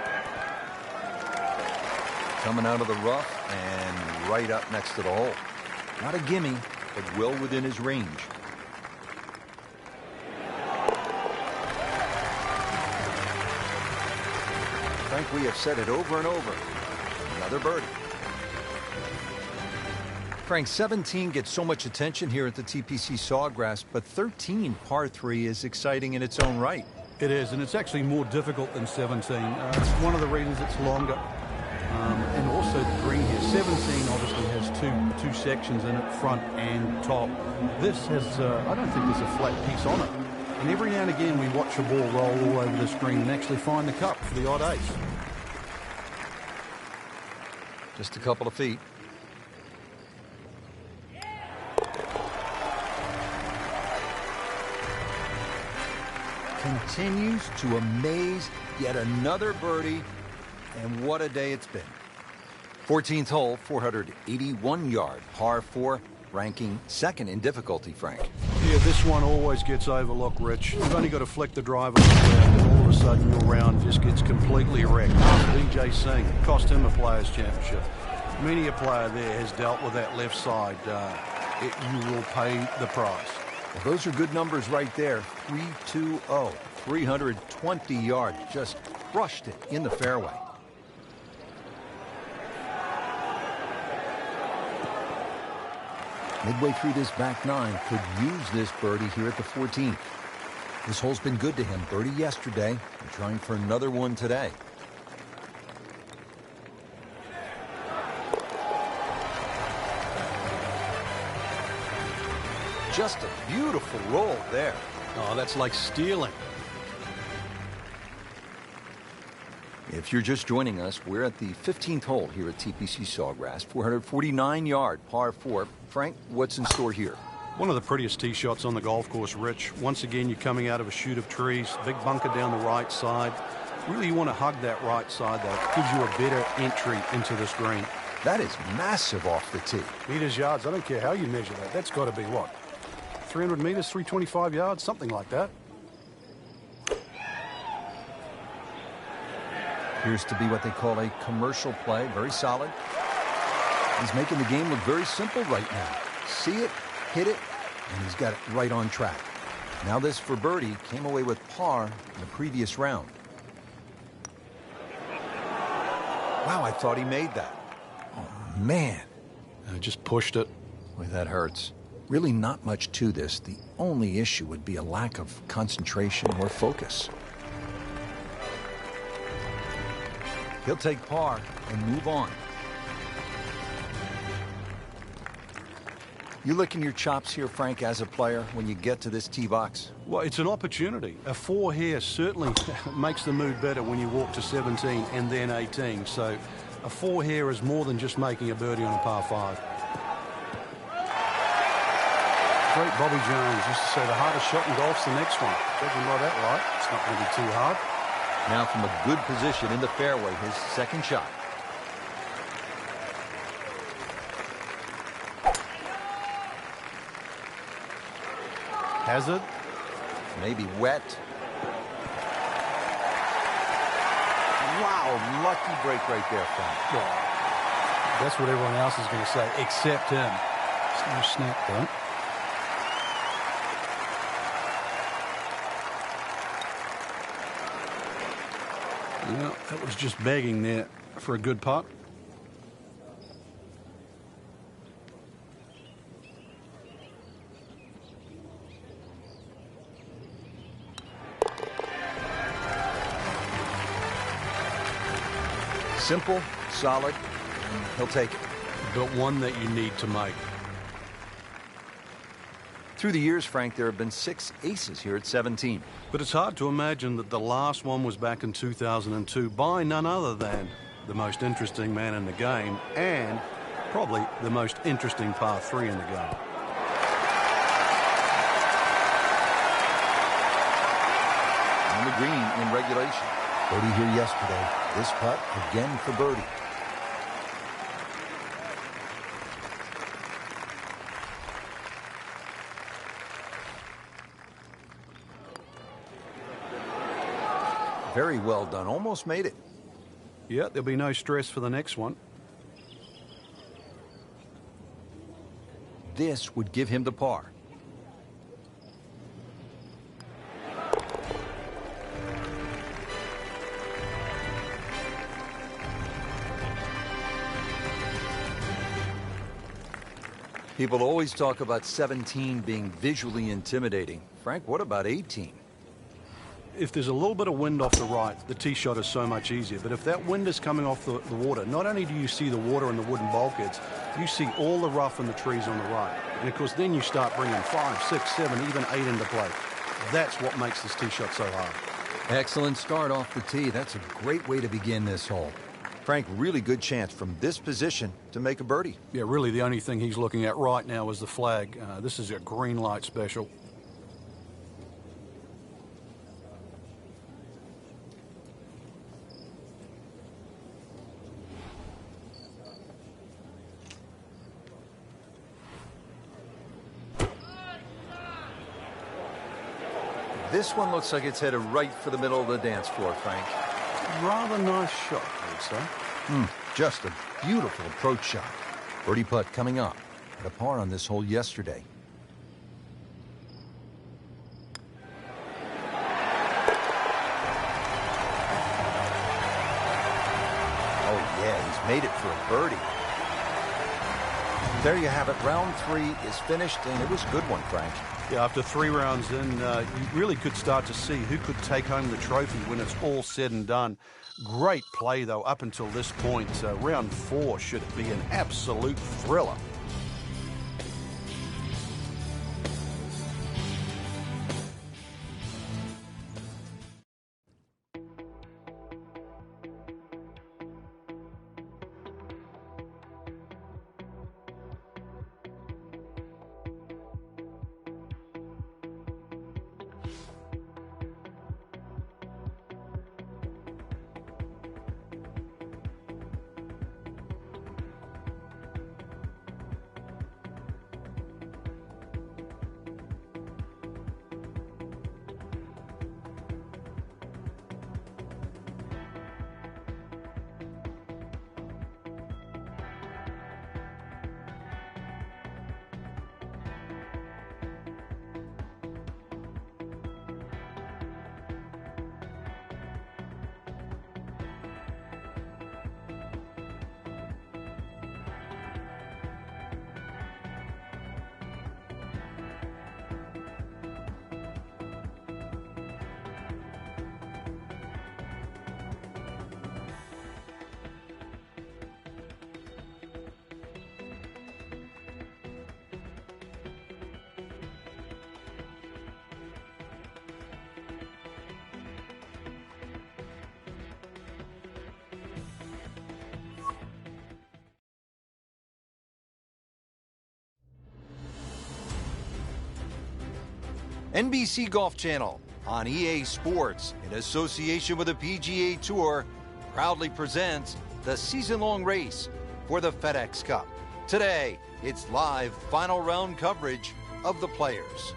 A: Coming out of the rough and right up next to the hole. Not a gimme, but well within his range. Frank, we have said it over and over. Another birdie. Frank, 17 gets so much attention here at the TPC Sawgrass, but 13 par 3 is exciting in its own right.
B: It is, and it's actually more difficult than 17. It's one of the reasons it's longer. And also the green here. 17 obviously has two sections in it, front and top. This has, I don't think there's a flat piece on it. And every now and again we watch a ball roll all over the screen and actually find the cup for the odd ace.
A: Just a couple of feet. Continues to amaze. Yet another birdie, and what a day it's been. 14th hole, 481-yard par 4, ranking second in difficulty, Frank.
B: Yeah, this one always gets overlooked, Rich. You've only got to flick the driver and all of a sudden your round just gets completely wrecked. DJ Singh cost him a Players' Championship. Many a player there has dealt with that left side. You will pay the price.
A: Well, those are good numbers right there. 320, 320 yards, just crushed it in the fairway. Midway through this back nine, could use this birdie here at the 14th. This hole's been good to him. Birdie yesterday, and trying for another one today. Just a beautiful roll there.
B: Oh, that's like stealing.
A: If you're just joining us, we're at the 15th hole here at TPC Sawgrass, 449-yard par 4. Frank, what's in store here?
B: One of the prettiest tee shots on the golf course, Rich. Once again, you're coming out of a chute of trees, big bunker down the right side. Really, you want to hug that right side. That gives you a better entry into this green.
A: That is massive off the tee.
B: Meters, yards, I don't care how you measure that. That's got to be what? 300 meters, 325 yards, something like that.
A: Appears to be what they call a commercial play. Very solid. He's making the game look very simple right now. See it, hit it, and he's got it right on track. Now this for birdie. Came away with par in the previous round. Wow, I thought he made that. Oh, man.
B: I just pushed it.
A: Boy, that hurts. Really not much to this. The only issue would be a lack of concentration or focus. He'll take par and move on. You licking your chops here, Frank, as a player, when you get to this tee box?
B: Well, it's an opportunity. A 4 here certainly makes the mood better when you walk to 17 and then 18. So a 4 here is more than just making a birdie on a par 5. Great Bobby Jones used to say the hardest shot in golf's the next one. Judging by that right, it's not going to be too hard.
A: Now from a good position in the fairway, his second shot.
B: Hazard.
A: Maybe wet. Wow, lucky break right there, Frank.
B: Well, that's what everyone else is going to say, except him. It's no snap, though. Yeah, that was just begging there for a good putt.
A: Simple, solid, and he'll take it.
B: But one that you need to make.
A: Through the years, Frank, there have been 6 aces here at 17.
B: But it's hard to imagine that the last one was back in 2002 by none other than the most interesting man in the game and probably the most interesting par 3 in the game.
A: the green in regulation. Birdie here yesterday. This putt again for birdie. Very well done. Almost made it.
B: Yeah, there'll be no stress for the next one.
A: This would give him the par. People always talk about 17 being visually intimidating. Frank, what about 18?
B: If there's a little bit of wind off the right, the tee shot is so much easier. But if that wind is coming off the water, not only do you see the water and the wooden bulkheads, you see all the rough and the trees on the right. And, of course, then you start bringing 5, 6, 7, even 8 into play. That's what makes this tee shot so hard.
A: Excellent start off the tee. That's a great way to begin this hole. Frank, really good chance from this position to make a birdie.
B: Yeah, really the only thing he's looking at right now is the flag. This is a green light special.
A: This one looks like it's headed right for the middle of the dance floor, Frank.
B: Rather nice shot, I would say.
A: Just a beautiful approach shot. Birdie putt coming up. Had a par on this hole yesterday. Oh, yeah, he's made it for a birdie. There you have it. Round 3 is finished, and it was a good one, Frank.
B: Yeah, after 3 rounds in, you really could start to see who could take home the trophy when it's all said and done. Great play, though, up until this point. Round 4 should be an absolute thriller.
A: NBC Golf Channel on EA Sports, in association with the PGA Tour, proudly presents the season-long race for the FedEx Cup. Today, it's live final round coverage of the Players.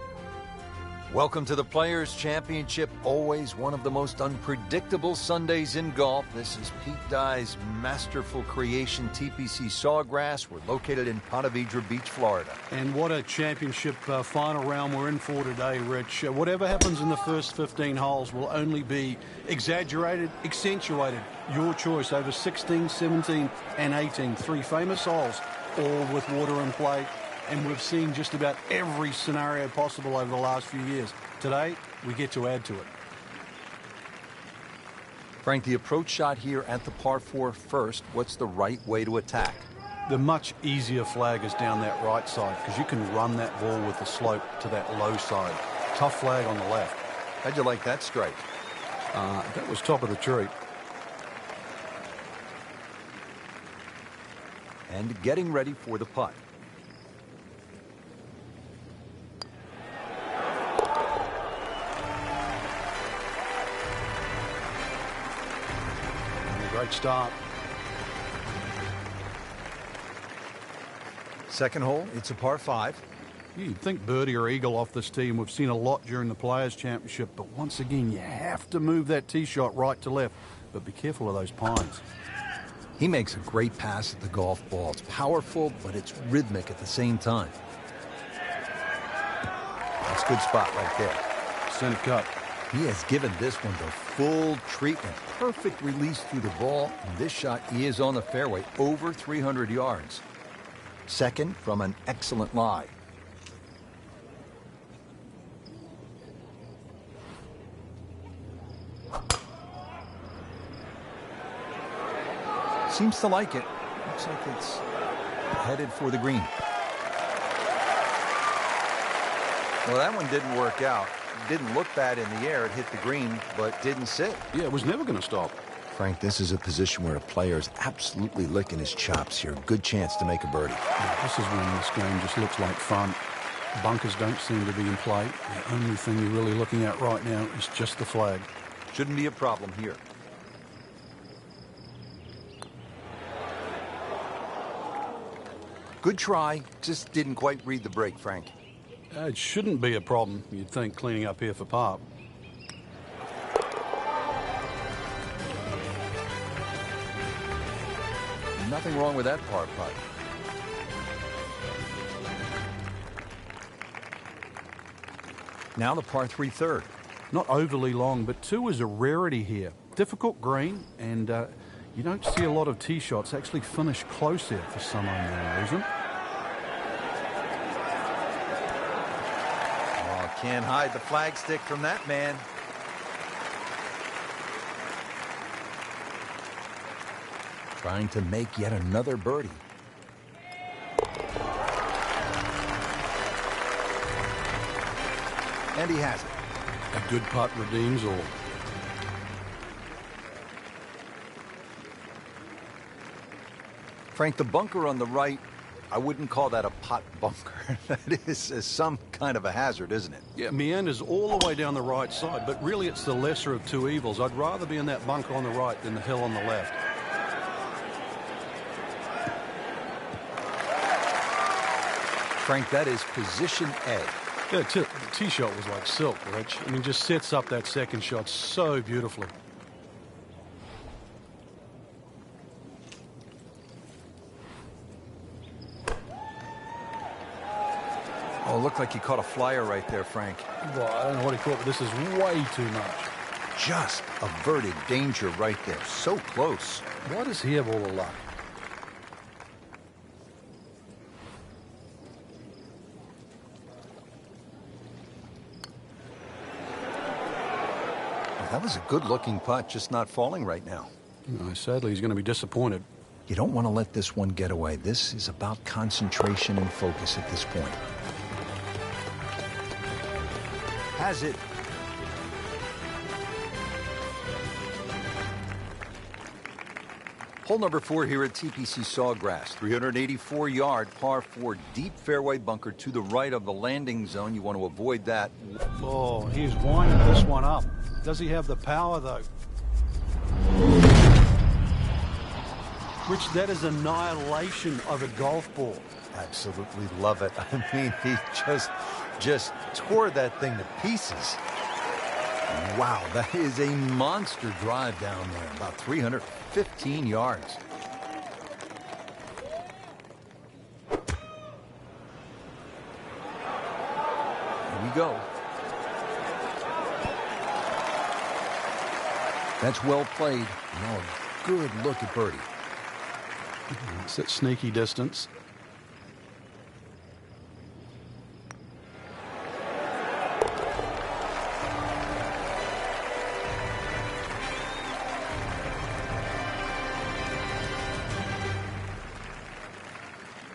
A: Welcome to the Players Championship, always one of the most unpredictable Sundays in golf. This is Pete Dye's masterful creation, TPC Sawgrass. We're located in Ponte Vedra Beach, Florida.
B: And what a championship final round we're in for today, Rich. Whatever happens in the first 15 holes will only be exaggerated, accentuated. Your choice over 16, 17, and 18. 3 famous holes, all with water in play. And we've seen just about every scenario possible over the last few years. Today, we get to add to it.
A: Frank, the approach shot here at the par 4 first. What's the right way to attack?
B: The much easier flag is down that right side because you can run that ball with the slope to that low side. Tough flag on the left.
A: How'd you like that strike?
B: That was top of the tree.
A: And getting ready for the putt.
B: Great start.
A: Second hole, it's a par 5.
B: You'd think birdie or eagle off this tee, and we've seen a lot during the Players' Championship, but once again, you have to move that tee shot right to left, but be careful of those pines.
A: He makes a great pass at the golf ball. It's powerful, but it's rhythmic at the same time. That's a good spot right there.
B: Center cut.
A: He has given this one the full treatment. Perfect release through the ball, and this shot is on the fairway, over 300 yards. Second from an excellent lie. Seems to like it. Looks like it's headed for the green. Well, that one didn't work out. It didn't look bad in the air. It hit the green, but didn't sit.
B: Yeah, it was never going to stop.
A: Frank, this is a position where a player is absolutely licking his chops here. Good chance to make a birdie.
B: Yeah, this is when this game just looks like fun. Bunkers don't seem to be in play. The only thing you're really looking at right now is just the flag.
A: Shouldn't be a problem here. Good try, just didn't quite read the break, Frank.
B: It shouldn't be a problem, you'd think, cleaning up here for par.
A: Nothing wrong with that par putt. Now the par 3 third.
B: Not overly long, but 2 is a rarity here. Difficult green, and you don't see a lot of tee shots actually finish close here for some unknown reason.
A: Oh, can't hide the flagstick from that man. Trying to make yet another birdie. And he has it.
B: A good putt redeems all.
A: Frank, the bunker on the right, I wouldn't call that a pot bunker. That is some kind of a hazard, isn't it?
B: Yeah, meanders all the way down the right side, but really it's the lesser of two evils. I'd rather be in that bunker on the right than the hill on the left.
A: Frank, that is position A.
B: Yeah, the tee shot was like silk, Rich. I mean, just sets up that second shot so beautifully.
A: Oh, it looked like he caught a flyer right there, Frank.
B: Well, I don't know what he caught, but this is way too much.
A: Just averted danger right there. So close.
B: Why does he have all the luck?
A: That was a good-looking putt, just not falling right now.
B: No, sadly, he's going to be disappointed.
A: You don't want to let this one get away. This is about concentration and focus at this point. Has it. Hole number 4 here at TPC Sawgrass. 384-yard par 4 deep fairway bunker to the right of the landing zone. You want to avoid that.
B: Oh, he's winding this one up. Does he have the power, though? Rich, that is annihilation of a golf ball.
A: Absolutely love it. I mean, he just tore that thing to pieces. Wow, that is a monster drive down there, about 315 yards. Here we go. That's well played. Now a good look at birdie.
B: It's at sneaky distance.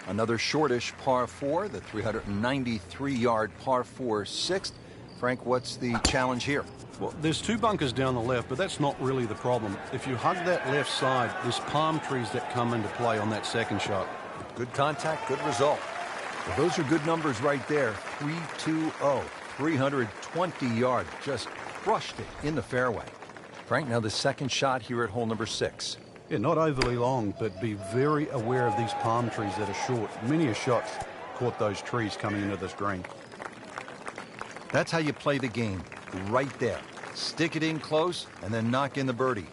A: Another shortish par 4, the 393-yard par 4 sixth. Frank, what's the challenge here?
B: Well, there's 2 bunkers down the left, but that's not really the problem. If you hug that left side, there's palm trees that come into play on that second shot.
A: Good contact, good result. Well, those are good numbers right there. 320, 320 yards. Just crushed it in the fairway. Frank, now the second shot here at hole number 6.
B: Yeah, not overly long, but be very aware of these palm trees that are short. Many a shot's caught those trees coming into this green.
A: That's how you play the game, right there. Stick it in close and then knock in the birdie.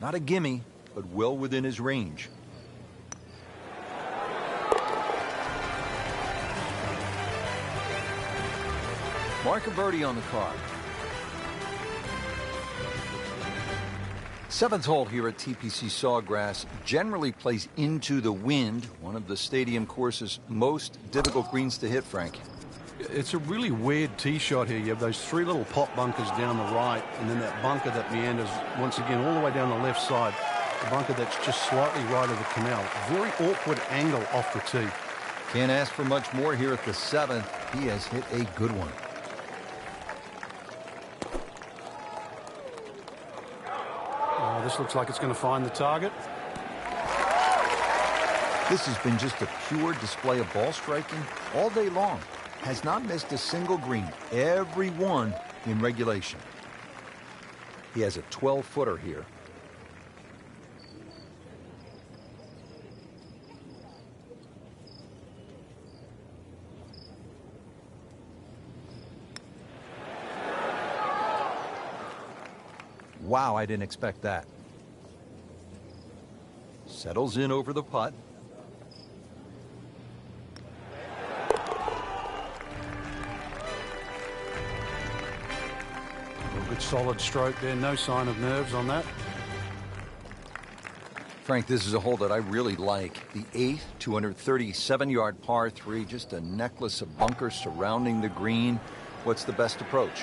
A: Not a gimme, but well within his range. Mark a birdie on the card. Seventh hole here at TPC Sawgrass generally plays into the wind, one of the stadium course's most difficult greens to hit, Frank.
B: It's a really weird tee shot here. You have those three little pot bunkers down the right, and then that bunker that meanders once again all the way down the left side. The bunker that's just slightly right of the canal. Very awkward angle off the tee.
A: Can't ask for much more here at the seventh. He has hit a good one.
B: This looks like it's going to find the target.
A: This has been just a pure display of ball striking all day long. Has not missed a single green, every one in regulation. He has a 12-footer here. Wow, I didn't expect that. Settles in over the putt.
B: A good solid stroke there. No sign of nerves on that.
A: Frank, this is a hole that I really like. The 8th, 237-yard par 3. Just a necklace of bunkers surrounding the green. What's the best approach?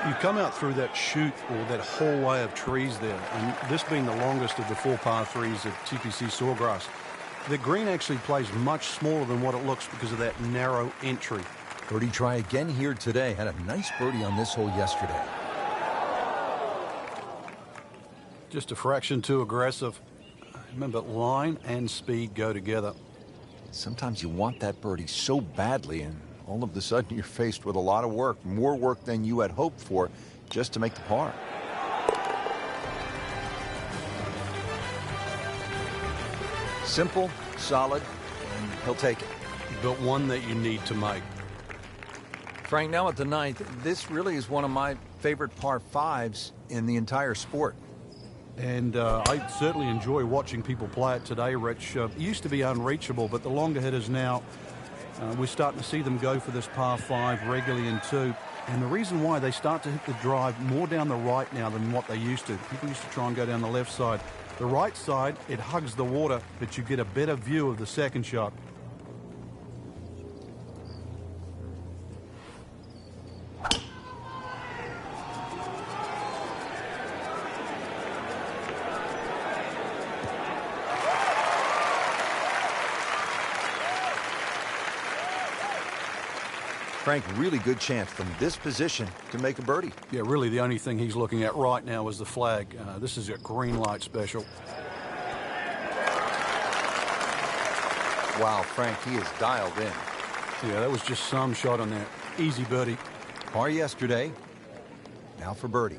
B: You come out through that chute or that hallway of trees there, and this being the longest of the 4 par 3s at TPC Sawgrass, the green actually plays much smaller than what it looks because of that narrow entry.
A: Birdie try again here today. Had a nice birdie on this hole yesterday.
B: Just a fraction too aggressive. Remember, line and speed go together.
A: Sometimes you want that birdie so badly, and all of a sudden you're faced with a lot of work, more work than you had hoped for, just to make the par. Simple, solid, and he'll take it.
B: But one that you need to make.
A: Frank, now at the 9th, this really is one of my favorite par 5s in the entire sport.
B: And I certainly enjoy watching people play it today, Rich. It used to be unreachable, but the longer hitters now, we're starting to see them go for this par 5 regularly in 2. And the reason why they start to hit the drive more down the right now than what they used to. People used to try and go down the left side. The right side, it hugs the water, but you get a better view of the second shot.
A: Frank, really good chance from this position to make a birdie.
B: Yeah, really the only thing he's looking at right now is the flag. This is a green light special.
A: Wow, Frank, he is dialed in.
B: Yeah, that was just some shot on there. Easy birdie.
A: Par yesterday, now for birdie.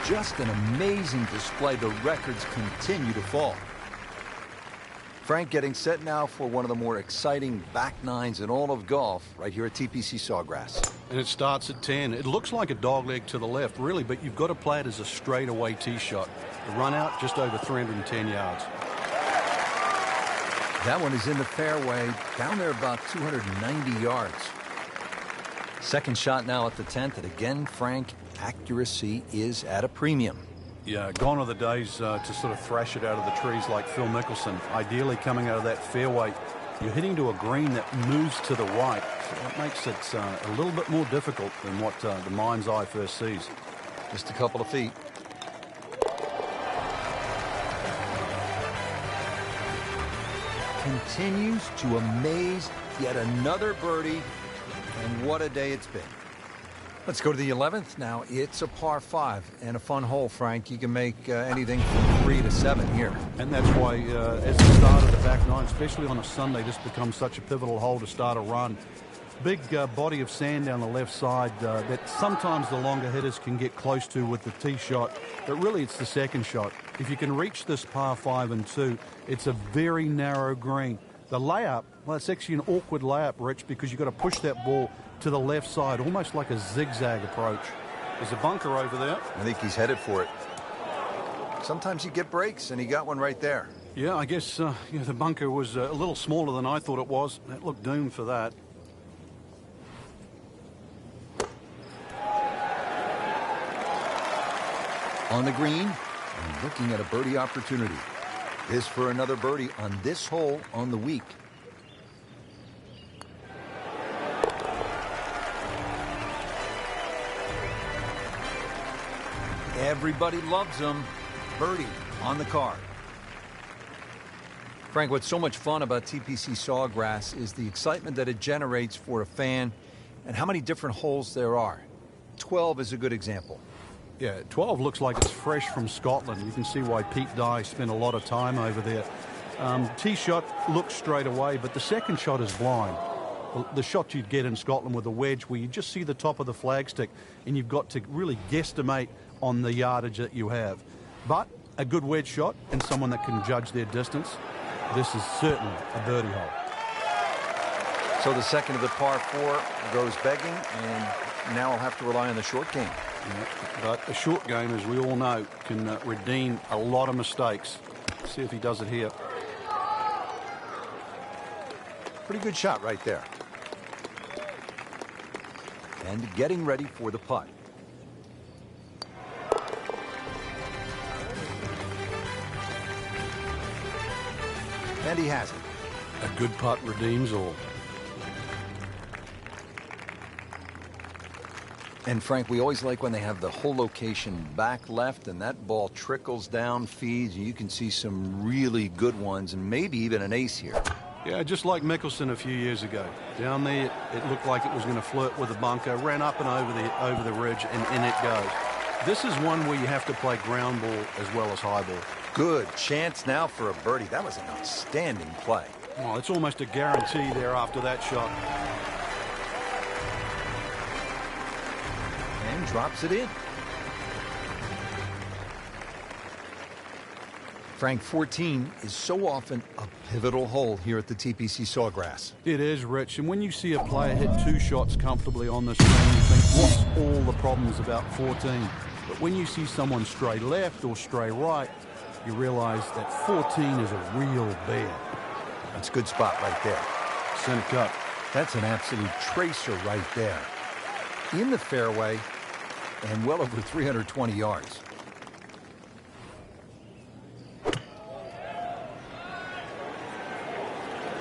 A: Just an amazing display. The records continue to fall. Frank getting set now for one of the more exciting back nines in all of golf right here at TPC Sawgrass.
B: And it starts at 10. It looks like a dogleg to the left, really, but you've got to play it as a straightaway tee shot. The run out just over 310 yards.
A: That one is in the fairway, down there about 290 yards. Second shot now at the 10th, and again, Frank, accuracy is at a premium.
B: Yeah, gone are the days to sort of thrash it out of the trees like Phil Mickelson. Ideally coming out of that fairway, you're hitting to a green that moves to the right. So that makes it a little bit more difficult than what the mind's eye first sees.
A: Just a couple of feet. Continues to amaze. Yet another birdie. And what a day it's been. Let's go to the 11th. Now, it's a par 5 and a fun hole, Frank. You can make anything from 3 to 7 here.
B: And that's why, as the start of the back nine, especially on a Sunday, this becomes such a pivotal hole to start a run. big body of sand down the left side that sometimes the longer hitters can get close to with the tee shot, but really it's the second shot. If you can reach this par 5 and 2, it's a very narrow green. The layup, well, it's actually an awkward layup, Rich, because you've got to push that ball to the left side, almost like a zigzag approach. There's a bunker over there.
A: I think he's headed for it. Sometimes you get breaks, and he got one right there.
B: Yeah, I guess the bunker was a little smaller than I thought it was. That looked doomed for that.
A: On the green, and looking at a birdie opportunity. This for another birdie on this hole on the week. Everybody loves him. Birdie on the card. Frank, what's so much fun about TPC Sawgrass is the excitement that it generates for a fan and how many different holes there are. 12 is a good example.
B: Yeah, 12 looks like it's fresh from Scotland. You can see why Pete Dye spent a lot of time over there. Tee shot looks straight away, but the second shot is blind. The shot you'd get in Scotland with a wedge where you just see the top of the flagstick and you've got to really guesstimate on the yardage that you have. But a good wedge shot and someone that can judge their distance, this is certainly a birdie hole.
A: So the second of the par 4 goes begging, and now I'll have to rely on the short game.
B: Yeah, but a short game, as we all know, can redeem a lot of mistakes. Let's see if he does it here.
A: Pretty good shot right there. And getting ready for the putt. And he has it.
B: A good putt redeems all.
A: And Frank, we always like when they have the whole location back left and that ball trickles down, feeds, and you can see some really good ones and maybe even an ace here.
B: Yeah, just like Mickelson a few years ago. Down there, it looked like it was going to flirt with the bunker, ran up and over the ridge, and in it goes. This is one where you have to play ground ball as well as high ball.
A: Good chance now for a birdie. That was an outstanding play.
B: Well, it's almost a guarantee there after that shot.
A: And drops it in. Frank, 14 is so often a pivotal hole here at the TPC Sawgrass.
B: It is, Rich. And when you see a player hit 2 shots comfortably on this green, you think, what's all the problems about 14? But when you see someone stray left or stray right, you realize that 14 is a real bear.
A: That's a good spot right there.
B: Center cut.
A: That's an absolute tracer right there. In the fairway and well over 320 yards.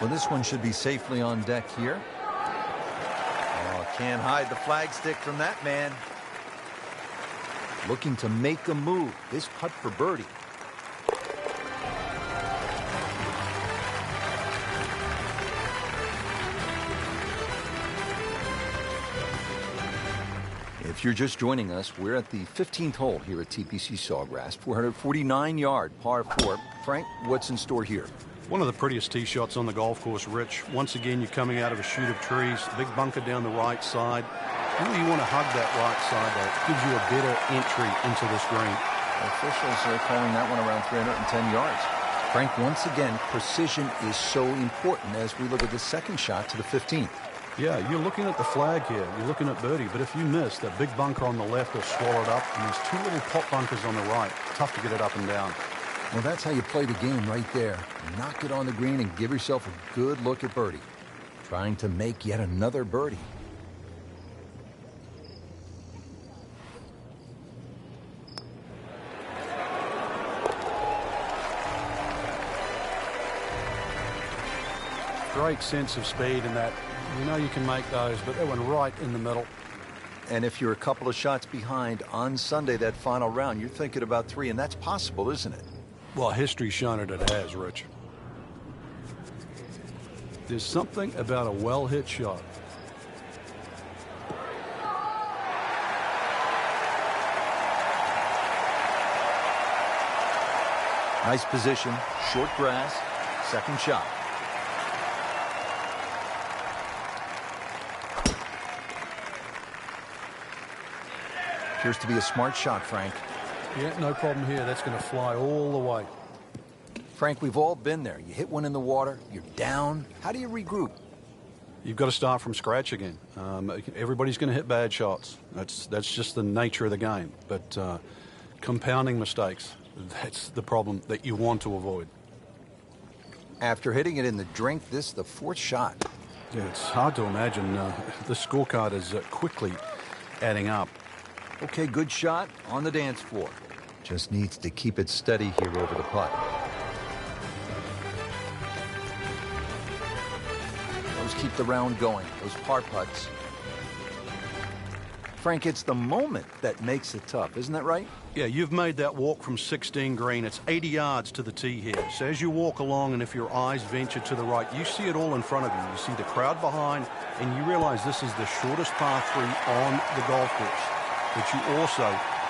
A: Well, this one should be safely on deck here. Oh, can't hide the flagstick from that man. Looking to make a move. This putt for birdie. If you're just joining us, we're at the 15th hole here at TPC Sawgrass, 449-yard par 4. Frank, what's in store here?
B: One of the prettiest tee shots on the golf course, Rich. Once again, you're coming out of a chute of trees, big bunker down the right side. Really, you want to hug that right side. That gives you a better entry into this green.
A: Officials are calling that one around 310 yards. Frank, once again, precision is so important as we look at the second shot to the 15th.
B: Yeah, you're looking at the flag here. You're looking at birdie. But if you miss, that big bunker on the left will swallow it up. And there's 2 little pop bunkers on the right. Tough to get it up and down.
A: Well, that's how you play the game right there. Knock it on the green and give yourself a good look at birdie. Trying to make yet another birdie.
B: Great sense of speed in that. You know you can make those, but that went right in the middle.
A: And if you're a couple of shots behind on Sunday, that final round, you're thinking about 3, and that's possible, isn't it?
B: Well, history's shown it has, Rich. There's something about a well-hit shot.
A: Nice position, short grass, second shot. Appears to be a smart shot, Frank.
B: Yeah, no problem here. That's going to fly all the way.
A: Frank, we've all been there. You hit one in the water, you're down. How do you regroup?
B: You've got to start from scratch again. Everybody's going to hit bad shots. That's just the nature of the game. But compounding mistakes, that's the problem that you want to avoid.
A: After hitting it in the drink, this the fourth shot.
B: Yeah, it's hard to imagine. The scorecard is quickly adding up.
A: Okay, good shot on the dance floor. Just needs to keep it steady here over the putt. Those keep the round going, those par putts. Frank, it's the moment that makes it tough, isn't that right?
B: Yeah, you've made that walk from 16 green. It's 80 yards to the tee here. So as you walk along, and if your eyes venture to the right, you see it all in front of you. You see the crowd behind, and you realize this is the shortest par 3 on the golf course. But you also,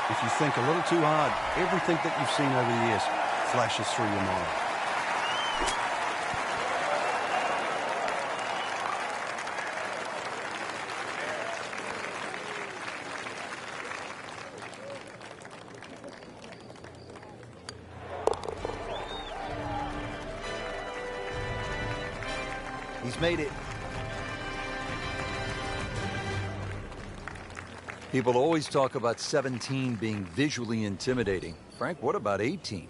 B: if you think a little too hard, everything that you've seen over the years flashes through your mind.
A: He's made it. People always talk about 17 being visually intimidating. Frank, what about 18?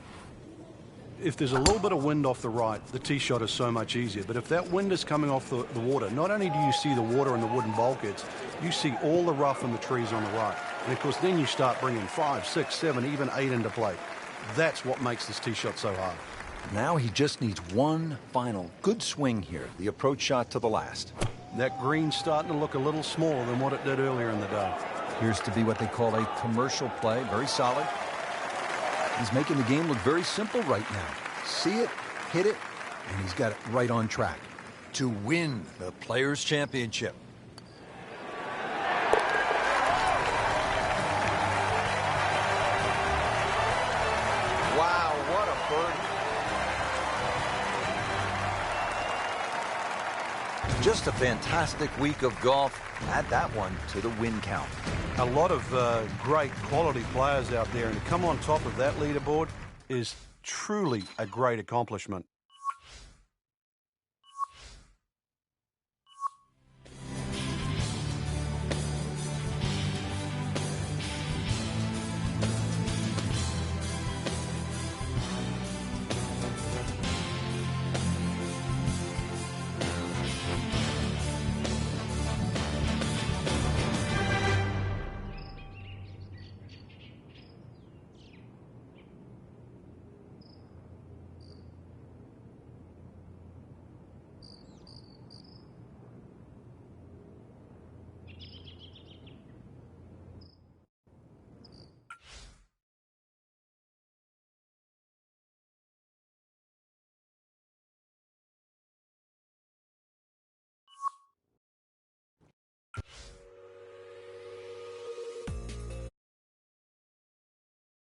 B: If there's a little bit of wind off the right, the tee shot is so much easier. But if that wind is coming off the water, not only do you see the water and the wooden bulkheads, you see all the rough and the trees on the right. And of course, then you start bringing 5, 6, 7, even 8 into play. That's what makes this tee shot so hard.
A: Now he just needs one final good swing here, the approach shot to the last.
B: That green's starting to look a little smaller than what it did earlier in the day.
A: Appears to be what they call a commercial play, very solid. He's making the game look very simple right now. See it, hit it, and he's got it right on track to win the Players' Championship. Wow, what a birdie. Just a fantastic week of golf. Add that one to the win count.
B: A lot of great quality players out there, and to come on top of that leaderboard is truly a great accomplishment.